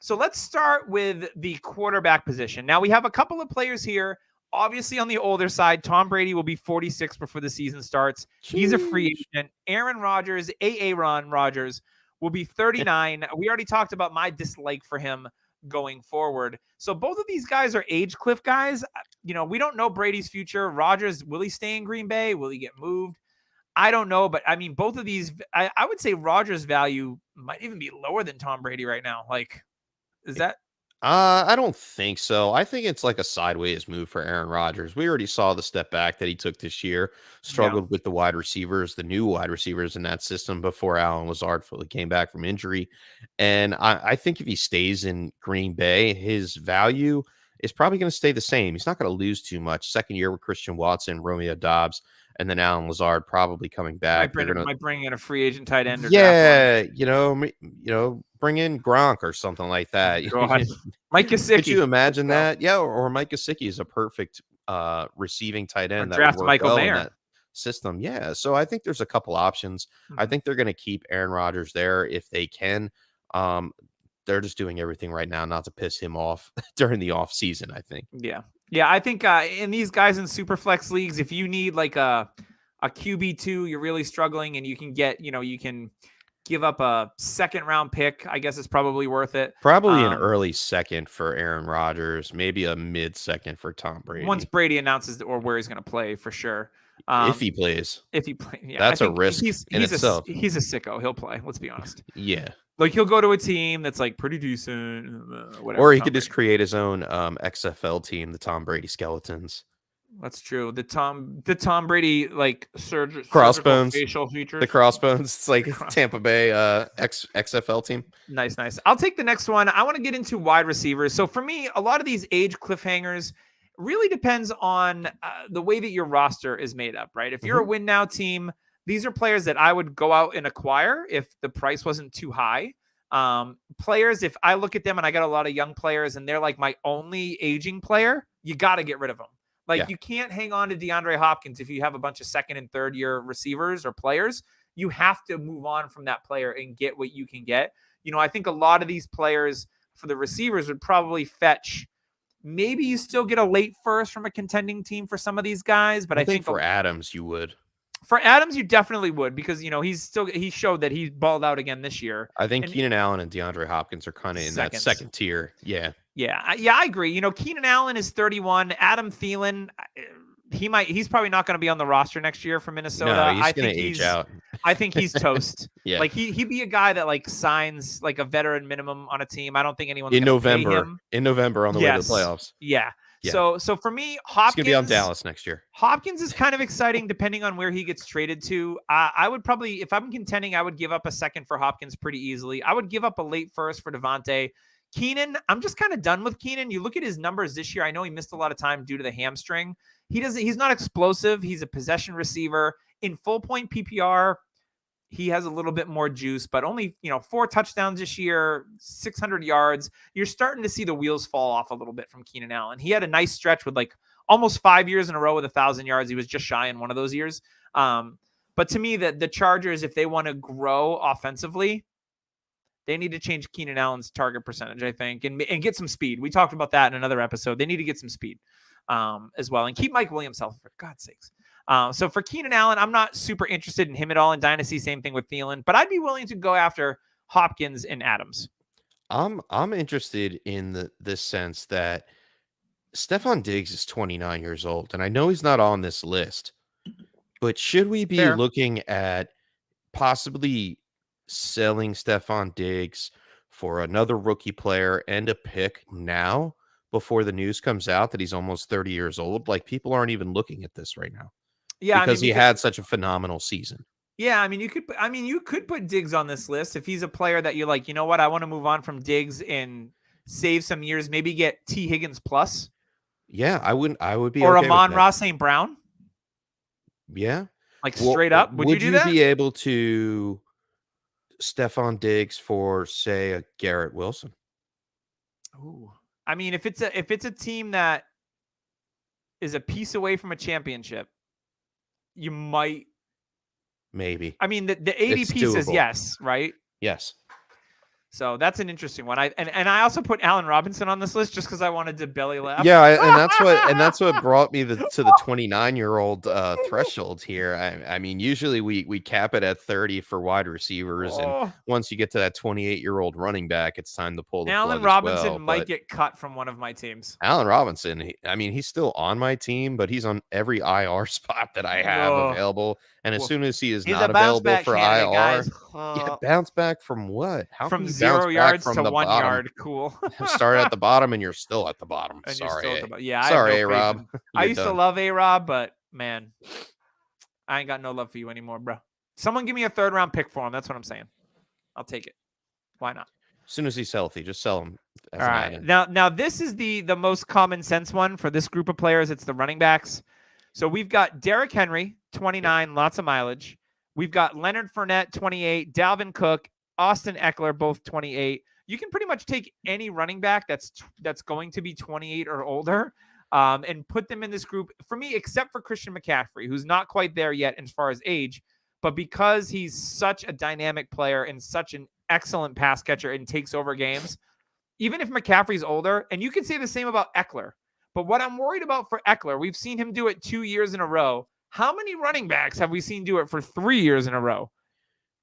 So let's start with the quarterback position. Now we have a couple of players here. Obviously, on the older side, Tom Brady will be 46 before the season starts. He's a free agent. Aaron Rodgers, Aaron Rodgers, will be 39. We already talked about my dislike for him going forward. So both of these guys are age cliff guys. We don't know Brady's future. Rodgers, will he stay in Green Bay? Will he get moved? I don't know. But I mean, both of these, I would say Rodgers' value might even be lower than Tom Brady right now. Like, is that? I don't think so. I think it's like a sideways move for Aaron Rodgers. We already saw the step back that he took this year, struggled with the wide receivers, the new wide receivers in that system before Allen Lazard fully came back from injury. And I think if he stays in Green Bay, his value is probably going to stay the same. He's not going to lose too much. Second year with Christian Watson, Romeo Doubs, and then Allen Lazard probably coming back. Might bring in a free agent tight end. Bring in Gronk or something like that. Mike Gesicki. Could you imagine that? Yeah, or Mike Gesicki is a perfect receiving tight end. Or draft Michael Mayer. In that system. Yeah, so I think there's a couple options. I think they're going to keep Aaron Rodgers there if they can. They're just doing everything right now not to piss him off during the off season, I think. Yeah, I think in these guys in super flex leagues, if you need like a QB2, you're really struggling, and you can get give up a second round pick. I guess it's probably worth it. Probably an early second for Aaron Rodgers, maybe a mid second for Tom Brady. Once Brady announces or where he's going to play for sure. If he plays. Yeah, that's a risk in itself. He's a sicko. He'll play. Let's be honest. Yeah. Like he'll go to a team that's like pretty decent, whatever. Or he could just create his own XFL team, the Tom Brady Skeletons. That's true. The Tom Brady like crossbones facial features. The crossbones. It's like Tampa Bay XFL team. Nice. I'll take the next one. I want to get into wide receivers. So for me, a lot of these age cliffhangers really depends on the way that your roster is made up, right? If you're a win now team, these are players that I would go out and acquire if the price wasn't too high. Players, if I look at them and I got a lot of young players and they're like my only aging player, you got to get rid of them. Like you can't hang on to DeAndre Hopkins if you have a bunch of second and third year receivers or players. You have to move on from that player and get what you can get. You know, I think a lot of these players for the receivers would probably fetch. Maybe you still get a late first from a contending team for some of these guys, but I think for Adams you would. For Adams, you definitely would because, you know, he showed that he balled out again this year. I think Keenan Allen and DeAndre Hopkins are kind of in that second tier. Yeah. Yeah, I agree. You know, Keenan Allen is 31. Adam Thielen, he's probably not going to be on the roster next year for Minnesota. No, he's going to age out. I think he's toast. Yeah. Like he'd be a guy that like signs like a veteran minimum on a team. I don't think anyone's in November. Pay him. In November on the way to the playoffs. Yeah. So for me, Hopkins going to be on Dallas next year. Hopkins is kind of exciting depending on where he gets traded to. I would probably, if I'm contending, I would give up a second for Hopkins pretty easily. I would give up a late first for Devontae. Keenan, I'm just kind of done with Keenan. You look at his numbers this year. I know he missed a lot of time due to the hamstring. He's not explosive. He's a possession receiver. In full point PPR, he has a little bit more juice, but only, 4 touchdowns this year, 600 yards. You're starting to see the wheels fall off a little bit from Keenan Allen. He had a nice stretch with like almost 5 years in a row with 1,000 yards. He was just shy in one of those years. But to me, the Chargers, if they want to grow offensively, they need to change Keenan Allen's target percentage, I think, and get some speed. We talked about that in another episode. They need to get some speed as well and keep Mike Williams healthy, for God's sakes. So for Keenan Allen, I'm not super interested in him at all in Dynasty. Same thing with Thielen, but I'd be willing to go after Hopkins and Adams. I'm interested in this sense that Stephon Diggs is 29 years old, and I know he's not on this list, but should we be looking at possibly selling Stephon Diggs for another rookie player and a pick now before the news comes out that he's almost 30 years old? Like, people aren't even looking at this right now. Yeah, because he had such a phenomenal season. Yeah, you could put Diggs on this list if he's a player that you're like, you know what, I want to move on from Diggs and save some years, maybe get T. Higgins plus. Yeah, I would be or okay Amon-Ra St. Brown. Yeah. Like straight up. Would you do that? Would you be able to Stephon Diggs for, say, a Garrett Wilson? Ooh. I mean, if it's a team that is a piece away from a championship, you might. Maybe. I mean, the ADP says yes, right? Yes. So that's an interesting one. I also put Allen Robinson on this list just because I wanted to belly laugh. Yeah, and that's what brought me to the 29-year-old threshold here. I mean, usually we cap it at 30 for wide receivers, and once you get to that 28-year-old running back, it's time to pull the plug. Allen Robinson might get cut from one of my teams. Allen Robinson, he's still on my team, but he's on every IR spot that I have available. And as soon as he is not available for IR, bounce back from what? How from 0 yards to 1 yard? Cool. Start at the bottom, and you're still at the bottom. Sorry, sorry, A-Rob. I used to love A-Rob, but man, I ain't got no love for you anymore, bro. Someone give me a 3rd round pick for him. That's what I'm saying. I'll take it. Why not? As soon as he's healthy, just sell him. All right. Now this is the most common sense one for this group of players. It's the running backs. So we've got Derrick Henry, 29, lots of mileage. We've got Leonard Fournette, 28, Dalvin Cook, Austin Eckler, both 28. You can pretty much take any running back that's going to be 28 or older and put them in this group. For me, except for Christian McCaffrey, who's not quite there yet as far as age, but because he's such a dynamic player and such an excellent pass catcher and takes over games, even if McCaffrey's older, and you can say the same about Eckler. But what I'm worried about for Eckler, we've seen him do it 2 years in a row. How many running backs have we seen do it for 3 years in a row?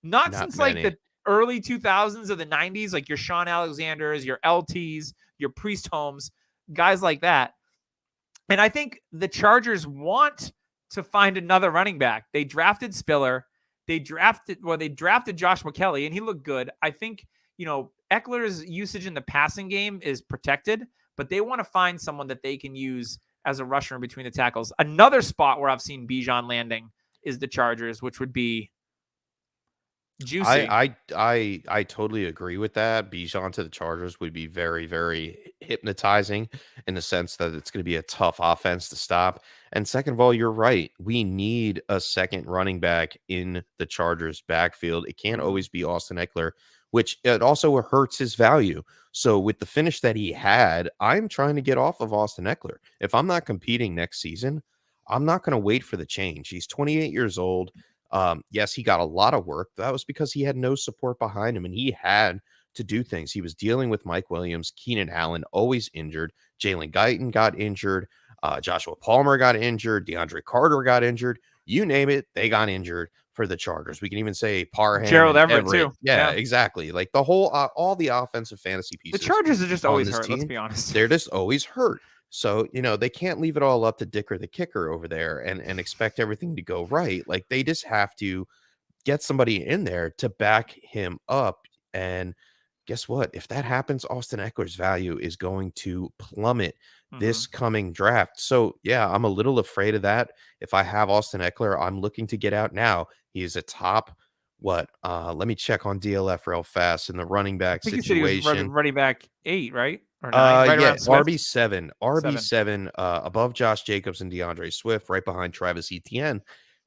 Not since many. early 2000s or the 90s, like your Sean Alexanders, your LTs, your Priest Holmes, guys like that. And I think the Chargers want to find another running back. They drafted Spiller. They drafted Josh McKelly, and he looked good. I think, Eckler's usage in the passing game is protected, but they want to find someone that they can use as a rusher in between the tackles. Another spot where I've seen Bijan landing is the Chargers, which would be juicy. I totally agree with that. Bijan to the Chargers would be very, very hypnotizing in the sense that it's going to be a tough offense to stop. And second of all, you're right. We need a second running back in the Chargers backfield. It can't always be Austin Eckler, which it also hurts his value. So with the finish that he had, I'm trying to get off of Austin Eckler. If I'm not competing next season, I'm not going to wait for the change. He's 28 years old. Yes, he got a lot of work. That was because he had no support behind him and he had to do things. He was dealing with Mike Williams, Keenan Allen, always injured. Jalen Guyton got injured. Joshua Palmer got injured. DeAndre Carter got injured. You name it, they got injured for the Chargers. We can even say Parham, Gerald Everett too. Yeah, exactly. Like the whole, all the offensive fantasy pieces. The Chargers are just always hurt. Let's be honest. They're just always hurt. So, they can't leave it all up to Dicker the kicker over there and expect everything to go right. Like they just have to get somebody in there to back him up. And guess what? If that happens, Austin Eckler's value is going to plummet this coming draft. So, yeah, I'm a little afraid of that. If I have Austin Eckler, I'm looking to get out now. He is a top, let me check on DLF real fast in the running back situation. You said he was running back 8, right? Or 9, right yeah, RB7, above Josh Jacobs and DeAndre Swift, right behind Travis Etienne.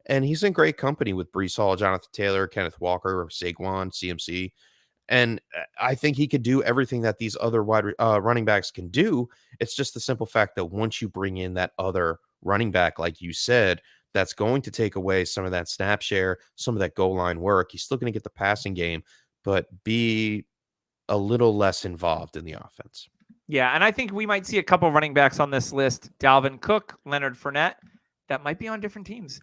And he's in great company with Breece Hall, Jonathan Taylor, Kenneth Walker, Saquon, CMC. And I think he could do everything that these other running backs can do. It's just the simple fact that once you bring in that other running back, like you said, that's going to take away some of that snap share, some of that goal line work. He's still going to get the passing game, but be a little less involved in the offense. Yeah, and I think we might see a couple running backs on this list. Dalvin Cook, Leonard Fournette, that might be on different teams.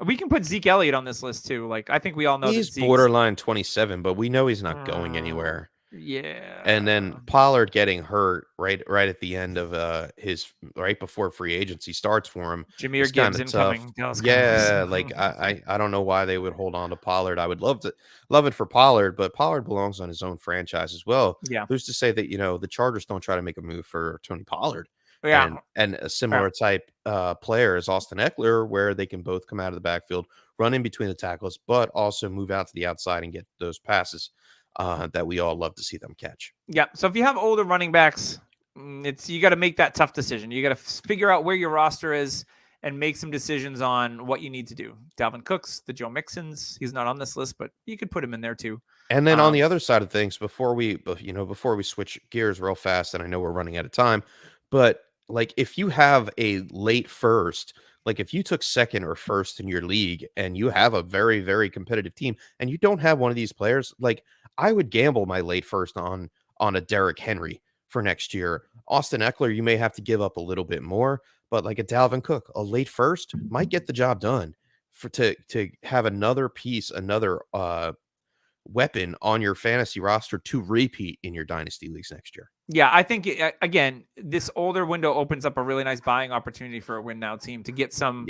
We can put Zeke Elliott on this list too. Like I think we all know he's borderline 27, but we know he's not going anywhere. Yeah. And then Pollard getting hurt right at the end of his right before free agency starts for him. Jahmyr Gibbs incoming. Yeah, like I don't know why they would hold on to Pollard. I would love it for Pollard, but Pollard belongs on his own franchise as well. Yeah. Who's to say that the Chargers don't try to make a move for Tony Pollard? Yeah. And a similar type player as Austin Eckler, where they can both come out of the backfield, run in between the tackles, but also move out to the outside and get those passes that we all love to see them catch. Yeah. So if you have older running backs, you got to make that tough decision. You got to figure out where your roster is and make some decisions on what you need to do. Dalvin Cooks, the Joe Mixons, he's not on this list, but you could put him in there too. And then on the other side of things, before we switch gears real fast, and I know we're running out of time, but like if you have a late first, like if you took second or first in your league and you have a very, very competitive team and you don't have one of these players, like I would gamble my late first on a Derrick Henry for next year. Austin Eckler, you may have to give up a little bit more, but like a Dalvin Cook, a late first might get the job done to have another piece, another weapon on your fantasy roster to repeat in your dynasty leagues next year. Yeah, I think, again, this older window opens up a really nice buying opportunity for a win now team to get some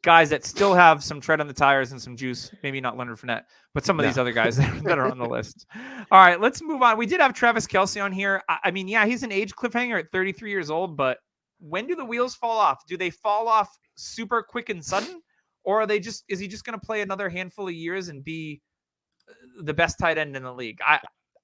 guys that still have some tread on the tires and some juice. Maybe not Leonard Fournette, but some of these other guys that are on the list. All right, let's move on. We did have Travis Kelce on here. I mean, yeah, he's an age cliffhanger at 33 years old, but when do the wheels fall off? Do they fall off super quick and sudden? Or is he just going to play another handful of years and be the best tight end in the league?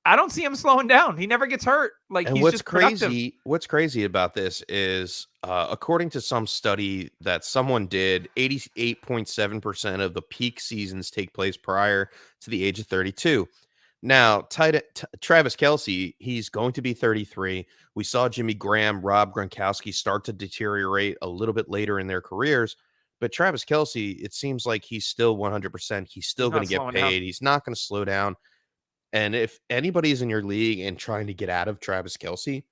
I don't see him slowing down. He never gets hurt. Like, and he's just productive. What's crazy about this is, according to some study that someone did, 88.7% of the peak seasons take place prior to the age of 32. Now, Travis Kelce, he's going to be 33. We saw Jimmy Graham, Rob Gronkowski start to deteriorate a little bit later in their careers. But Travis Kelce, it seems like he's still 100%. He's still going to get paid. He's not going to slow down. And if anybody's in your league and trying to get out of Travis Kelce,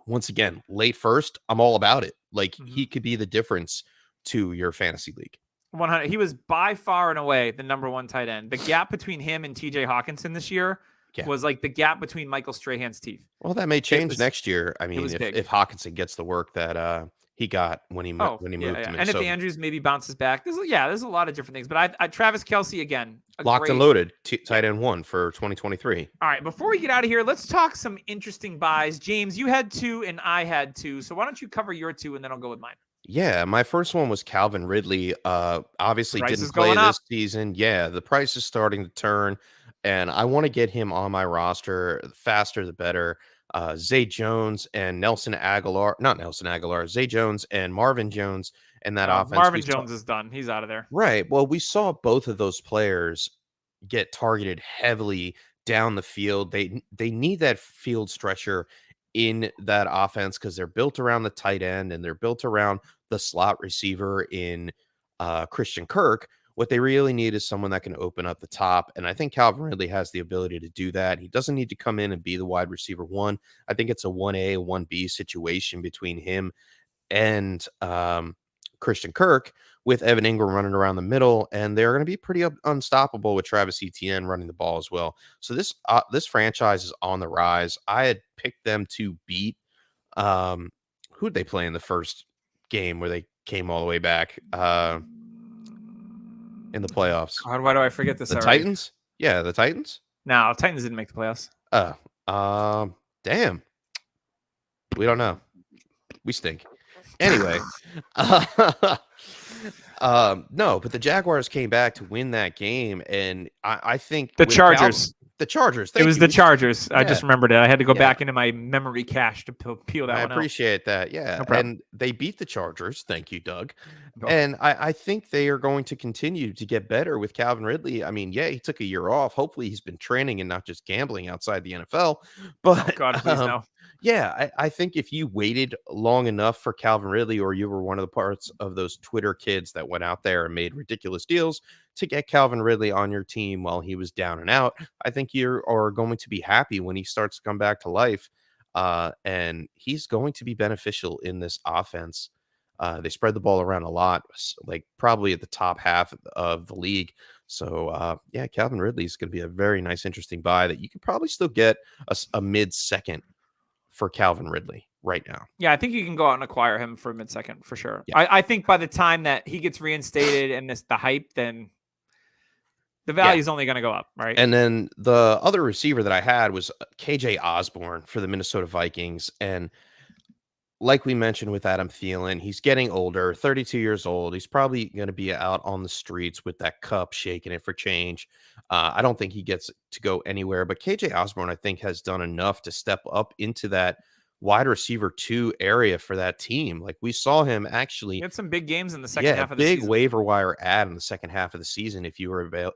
once again, late first, I'm all about it. Like he could be the difference to your fantasy league. 100. He was by far and away the number one tight end. The gap between him and TJ Hawkinson this year Yeah. was like the gap between Michael Strahan's teeth. Well, that may change next year. I mean, was big. if Hawkinson gets the work that he got when he moved to Minnesota. And if Andrews maybe bounces back, there's a lot of different things. But I Travis Kelce again, locked and loaded, tight end 1 for 2023. All right, before we get out of here, let's talk some interesting buys. James, you had 2 and I had 2, so why don't you cover your 2 and then I'll go with mine. Yeah, my first one was Calvin Ridley. Obviously didn't play this season. Yeah, the price is starting to turn, and I want to get him on my roster. The faster, the better. Zay Jones and Zay Jones and Marvin Jones and that offense. Marvin Jones is done. He's out of there. Right. Well, we saw both of those players get targeted heavily down the field. They need that field stretcher in that offense because they're built around the tight end and they're built around the slot receiver in Christian Kirk. What they really need is someone that can open up the top. And I think Calvin Ridley has the ability to do that. He doesn't need to come in and be the wide receiver 1. I think it's a 1A, 1B situation between him and Christian Kirk, with Evan Ingram running around the middle, and they're going to be pretty unstoppable with Travis Etienne running the ball as well. So this franchise is on the rise. I had picked them to beat who'd they play in the first game where they came all the way back in the playoffs. God, why do I forget this? The Titans? Yeah, the Titans? No, Titans didn't make the playoffs. Damn. We don't know. We stink. Anyway, no, but the Jaguars came back to win that game, and I think the Chargers. The Chargers. It was the Chargers. Yeah. I just remembered it. I had to go back into my memory cache to peel that one out. I appreciate that. Yeah. No and they beat the Chargers. Thank you, Doug. And I think they are going to continue to get better with Calvin Ridley. I mean, yeah, he took a year off. Hopefully he's been training and not just gambling outside the NFL. But God, please no. Yeah, I think if you waited long enough for Calvin Ridley, or you were one of the parts of those Twitter kids that went out there and made ridiculous deals to get Calvin Ridley on your team while he was down and out, I think you are going to be happy when he starts to come back to life. And he's going to be beneficial in this offense. They spread the ball around a lot, like probably at the top half of the league. So, yeah, Calvin Ridley is going to be a very nice, interesting buy that you could probably still get a mid-second for Calvin Ridley right now. Yeah, I think you can go out and acquire him for a mid-second for sure. Yeah. I think by the time that he gets reinstated and the hype, then the value is only going to go up, right? And then the other receiver that I had was KJ Osborne for the Minnesota Vikings. And like we mentioned with Adam Thielen, he's getting older, 32 years old. He's probably going to be out on the streets with that cup, shaking it for change. I don't think he gets to go anywhere, but KJ Osborne, I think, has done enough to step up into that wide receiver 2 area for that team. Like we saw him actually. He had some big games in the second half of the season. Big waiver wire ad in the second half of the season. If you were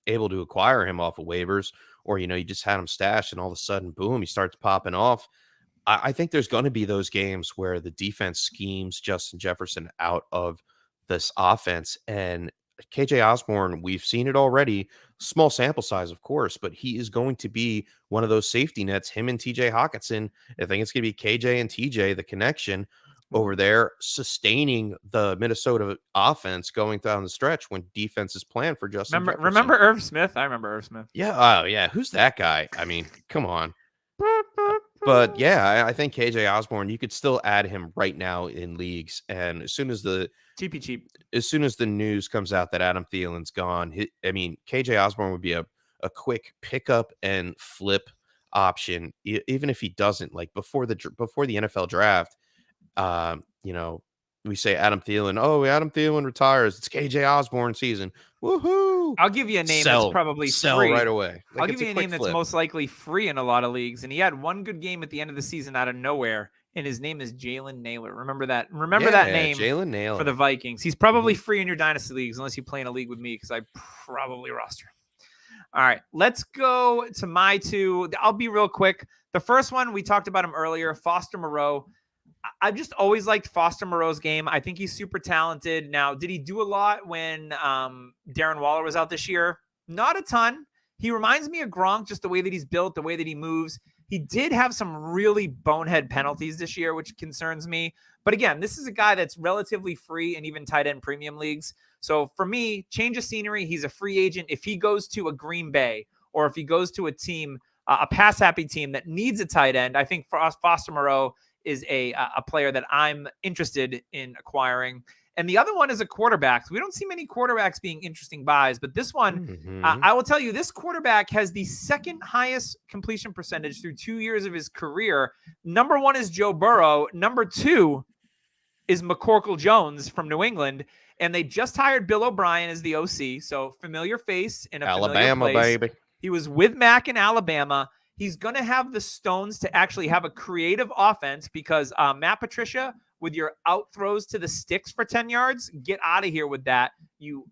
able to acquire him off of waivers, or, you just had him stashed and all of a sudden, boom, he starts popping off. I think there's going to be those games where the defense schemes Justin Jefferson out of this offense. And KJ Osborne, we've seen it already. Small sample size, of course, but he is going to be one of those safety nets, him and TJ Hawkinson. I think it's going to be KJ and TJ, the connection over there, sustaining the Minnesota offense going down the stretch when defense is planned for Justin Jefferson. Remember Irv Smith? I remember Irv Smith. Yeah. Oh, yeah. Who's that guy? I mean, come on. But yeah, I think KJ Osborne, you could still add him right now in leagues. And as soon as the news comes out that Adam Thielen's gone, KJ Osborne would be a quick pickup and flip option, even if he doesn't. Like before the NFL draft, we say Adam Thielen. Oh, Adam Thielen retires. It's KJ Osborne season. Woohoo! I'll give you a name that's probably free right away. I'll give you a name that's most likely free in a lot of leagues. And he had one good game at the end of the season out of nowhere. And his name is Jalen Nailor. Remember that? That name, Jalen Nailor, for the Vikings. He's probably free in your dynasty leagues unless you play in a league with me, because I probably roster him. All right, let's go to my 2. I'll be real quick. The first one, we talked about him earlier, Foster Moreau. I've just always liked Foster Moreau's game. I think he's super talented. Now, did he do a lot when Darren Waller was out this year? Not a ton. He reminds me of Gronk, just the way that he's built, the way that he moves. He did have some really bonehead penalties this year, which concerns me. But again, this is a guy that's relatively free in even tight end premium leagues. So for me, change of scenery. He's a free agent. If he goes to a Green Bay or if he goes to a team, a pass happy team that needs a tight end, I think for us, Foster Moreau is a player that I'm interested in acquiring. And the other one is a quarterback. We don't see many quarterbacks being interesting buys, but this one, I will tell you, this quarterback has the second highest completion percentage through 2 years of his career. Number 1 is Joe Burrow. Number 2 is McCorkle Jones from New England. And they just hired Bill O'Brien as the OC. So familiar face in a Alabama, familiar place. baby. He was with Mac in Alabama. He's going to have the stones to actually have a creative offense because Matt Patricia, with your out throws to the sticks for 10 yards, get out of here with that, you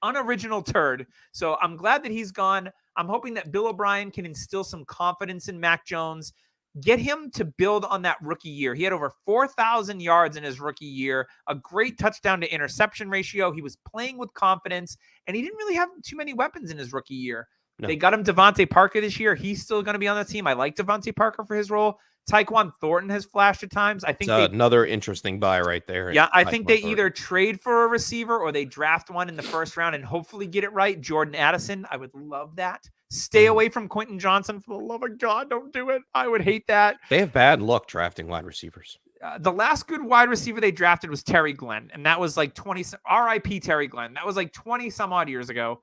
unoriginal turd. So I'm glad that he's gone. I'm hoping that Bill O'Brien can instill some confidence in Mac Jones, get him to build on that rookie year. He had over 4,000 yards in his rookie year, a great touchdown to interception ratio. He was playing with confidence, and he didn't really have too many weapons in his rookie year. No. They got him Devontae Parker this year. He's still going to be on the team. I like Devontae Parker for his role. Tyquan Thornton has flashed at times. I think another interesting buy right there. Yeah, I think they either trade for a receiver or they draft one in the first round and hopefully get it right. Jordan Addison, I would love that. Stay away from Quentin Johnson. For the love of God, don't do it. I would hate that. They have bad luck drafting wide receivers. The last good wide receiver they drafted was Terry Glenn, and that was like 20. R.I.P. Terry Glenn. That was like 20 some odd years ago.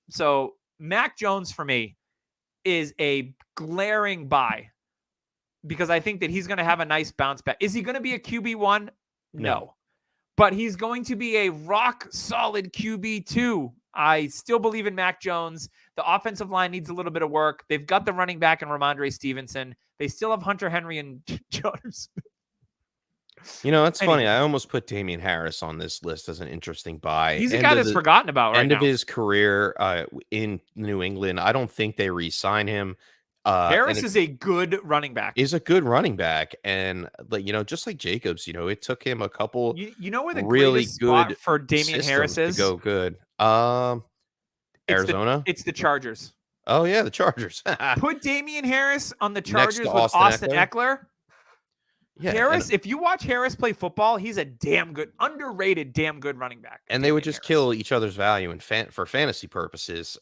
So Mac Jones for me is a glaring buy because I think that he's going to have a nice bounce back. Is he going to be a QB1? No. But he's going to be a rock solid QB2. I still believe in Mac Jones. The offensive line needs a little bit of work. They've got the running back in Ramondre Stevenson. They still have Hunter Henry and Jonnu Smith. You know, it's funny. I almost put Damian Harris on this list as an interesting buy. He's a guy that's forgotten about right now. End of his career in New England. I don't think they re-sign him. Harris is a good running back. Is a good running back, and just like Jacobs, it took him a couple. You know where the really good good spot for Damian Harris is to go good. Arizona. It's the Chargers. Oh yeah, the Chargers. Put Damian Harris on the Chargers with Austin Eckler. Yeah, Harris, if you watch Harris play football, he's a underrated, damn good running back. And they would just kill each other's value for fantasy purposes,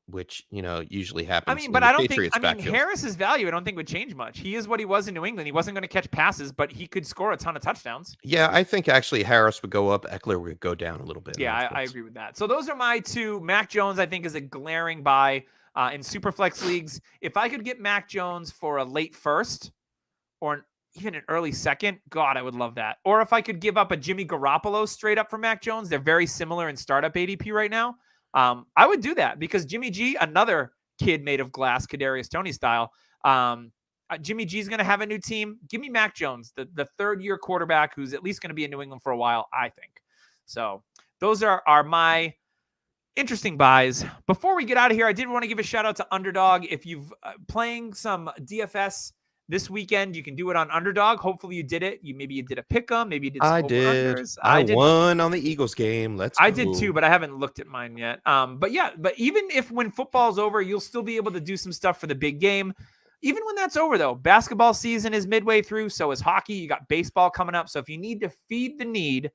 which usually happens. I mean, but I don't think Harris's value I don't think would change much. He is what he was in New England. He wasn't going to catch passes, but he could score a ton of touchdowns. Yeah, I think actually Harris would go up, Eckler would go down a little bit. Yeah, I agree with that. So those are my two. Mac Jones, I think, is a glaring buy in Superflex leagues. If I could get Mac Jones for a late first or even an early second, God, I would love that. Or if I could give up a Jimmy Garoppolo straight up for Mac Jones, they're very similar in startup ADP right now. I would do that because Jimmy G, another kid made of glass, Kadarius Toney style. Jimmy G is going to have a new team. Give me Mac Jones, the third-year quarterback who's at least going to be in New England for a while, I think. So those are my interesting buys. Before we get out of here, I did want to give a shout out to Underdog. If you've playing some DFS this weekend, you can do it on Underdog. Hopefully you did it. Maybe you did a pick 'em. Maybe you did some over-unders. I won on the Eagles game. I did too, but I haven't looked at mine yet. But even if when football's over, you'll still be able to do some stuff for the big game. Even when that's over, though, basketball season is midway through. So is hockey. You got baseball coming up. So if you need to feed the need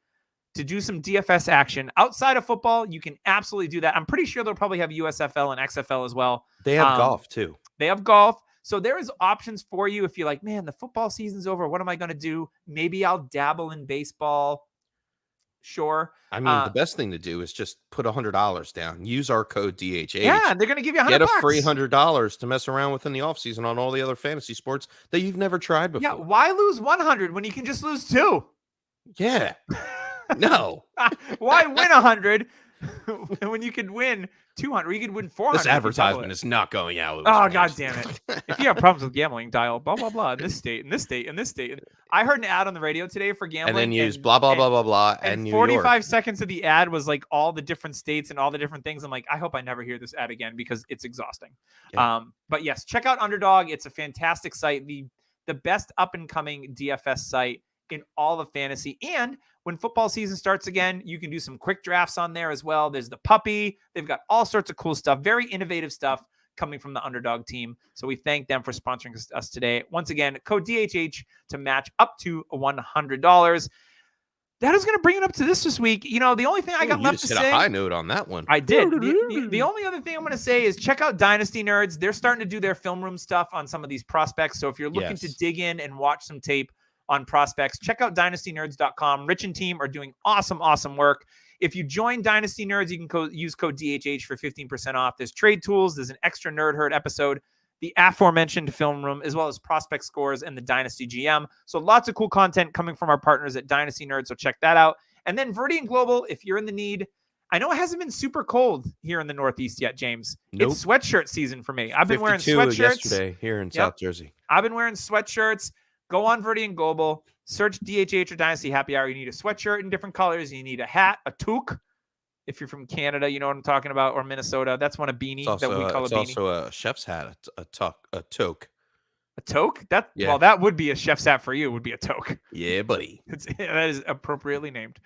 to do some DFS action outside of football, you can absolutely do that. I'm pretty sure they'll probably have USFL and XFL as well. They have golf too. They have golf. So there is options for you if you're like, man, the football season's over. What am I going to do? Maybe I'll dabble in baseball. Sure. I mean, the best thing to do is just put $100 down. Use our code DHH. Yeah, they're going to give you $100. Get a free $100 to mess around with in the offseason on all the other fantasy sports that you've never tried before. Yeah, why lose 100 when you can just lose 2? Yeah. No. Why win 100 when you could win 200? You could win 400. This advertisement is not going out. Oh, God damn it. If you have problems with gambling, dial blah, blah, blah in this state, in this state, in this state. I heard an ad on the radio today for gambling. And then use blah, blah, blah, blah, blah. And 45 seconds of the ad was like all the different states and all the different things. I'm like, I hope I never hear this ad again because it's exhausting. Yeah. But yes, check out Underdog. It's a fantastic site. The best up and coming DFS site in all of fantasy. And when football season starts again, you can do some quick drafts on there as well. There's the puppy. They've got all sorts of cool stuff, very innovative stuff coming from the Underdog team. So we thank them for sponsoring us today. Once again, code DHH to match up to $100. that is going to bring it up to this week. You know, the only thing I got left to hit say. a high note on that one. I did. The only other thing I'm going to say is check out Dynasty Nerds. They're starting to do their film room stuff on some of these prospects. So if you're looking to dig in and watch some tape on prospects, check out dynastynerds.com. Rich and team are doing awesome work. If you join Dynasty Nerds, you can use code DHH for 15% off. There's trade tools. There's an extra Nerd Herd episode, the aforementioned film room, as well as prospect scores and the Dynasty GM. So lots of cool content coming from our partners at Dynasty Nerds. So check that out. And then Viridian Global, if you're in the need. I know it hasn't been super cold here in the Northeast yet, James. Nope. It's sweatshirt season for me. I've been wearing sweatshirts yesterday here in South Jersey. I've been wearing sweatshirts. Go on Viridian Global, search DHH or Dynasty Happy Hour. You need a sweatshirt in different colors. You need a hat, a toque. If you're from Canada, you know what I'm talking about, or Minnesota. That's one, a beanie that we call a beanie. It's also a chef's hat, a toque. A toque? Well, that would be a chef's hat for you. It would be a toque. Yeah, buddy. That is appropriately named.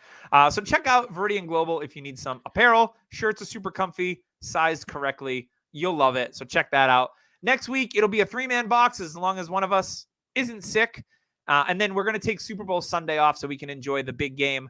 So check out Viridian Global if you need some apparel. Shirts are super comfy, sized correctly. You'll love it. So check that out. Next week, it'll be a 3-man box as long as one of us isn't sick. And then we're going to take Super Bowl Sunday off so we can enjoy the big game,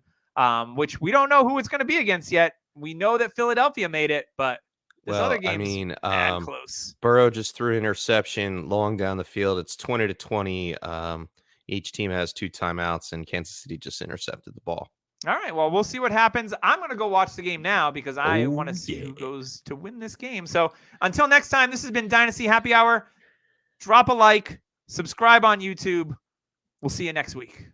which we don't know who it's going to be against yet. We know that Philadelphia made it, but this other game's close. Burrow just threw an interception long down the field. It's 20-20. Each team has 2 timeouts, and Kansas City just intercepted the ball. All right, well, we'll see what happens. I'm going to go watch the game now because I want to see who goes to win this game. So until next time, this has been Dynasty Happy Hour. Drop a like, subscribe on YouTube. We'll see you next week.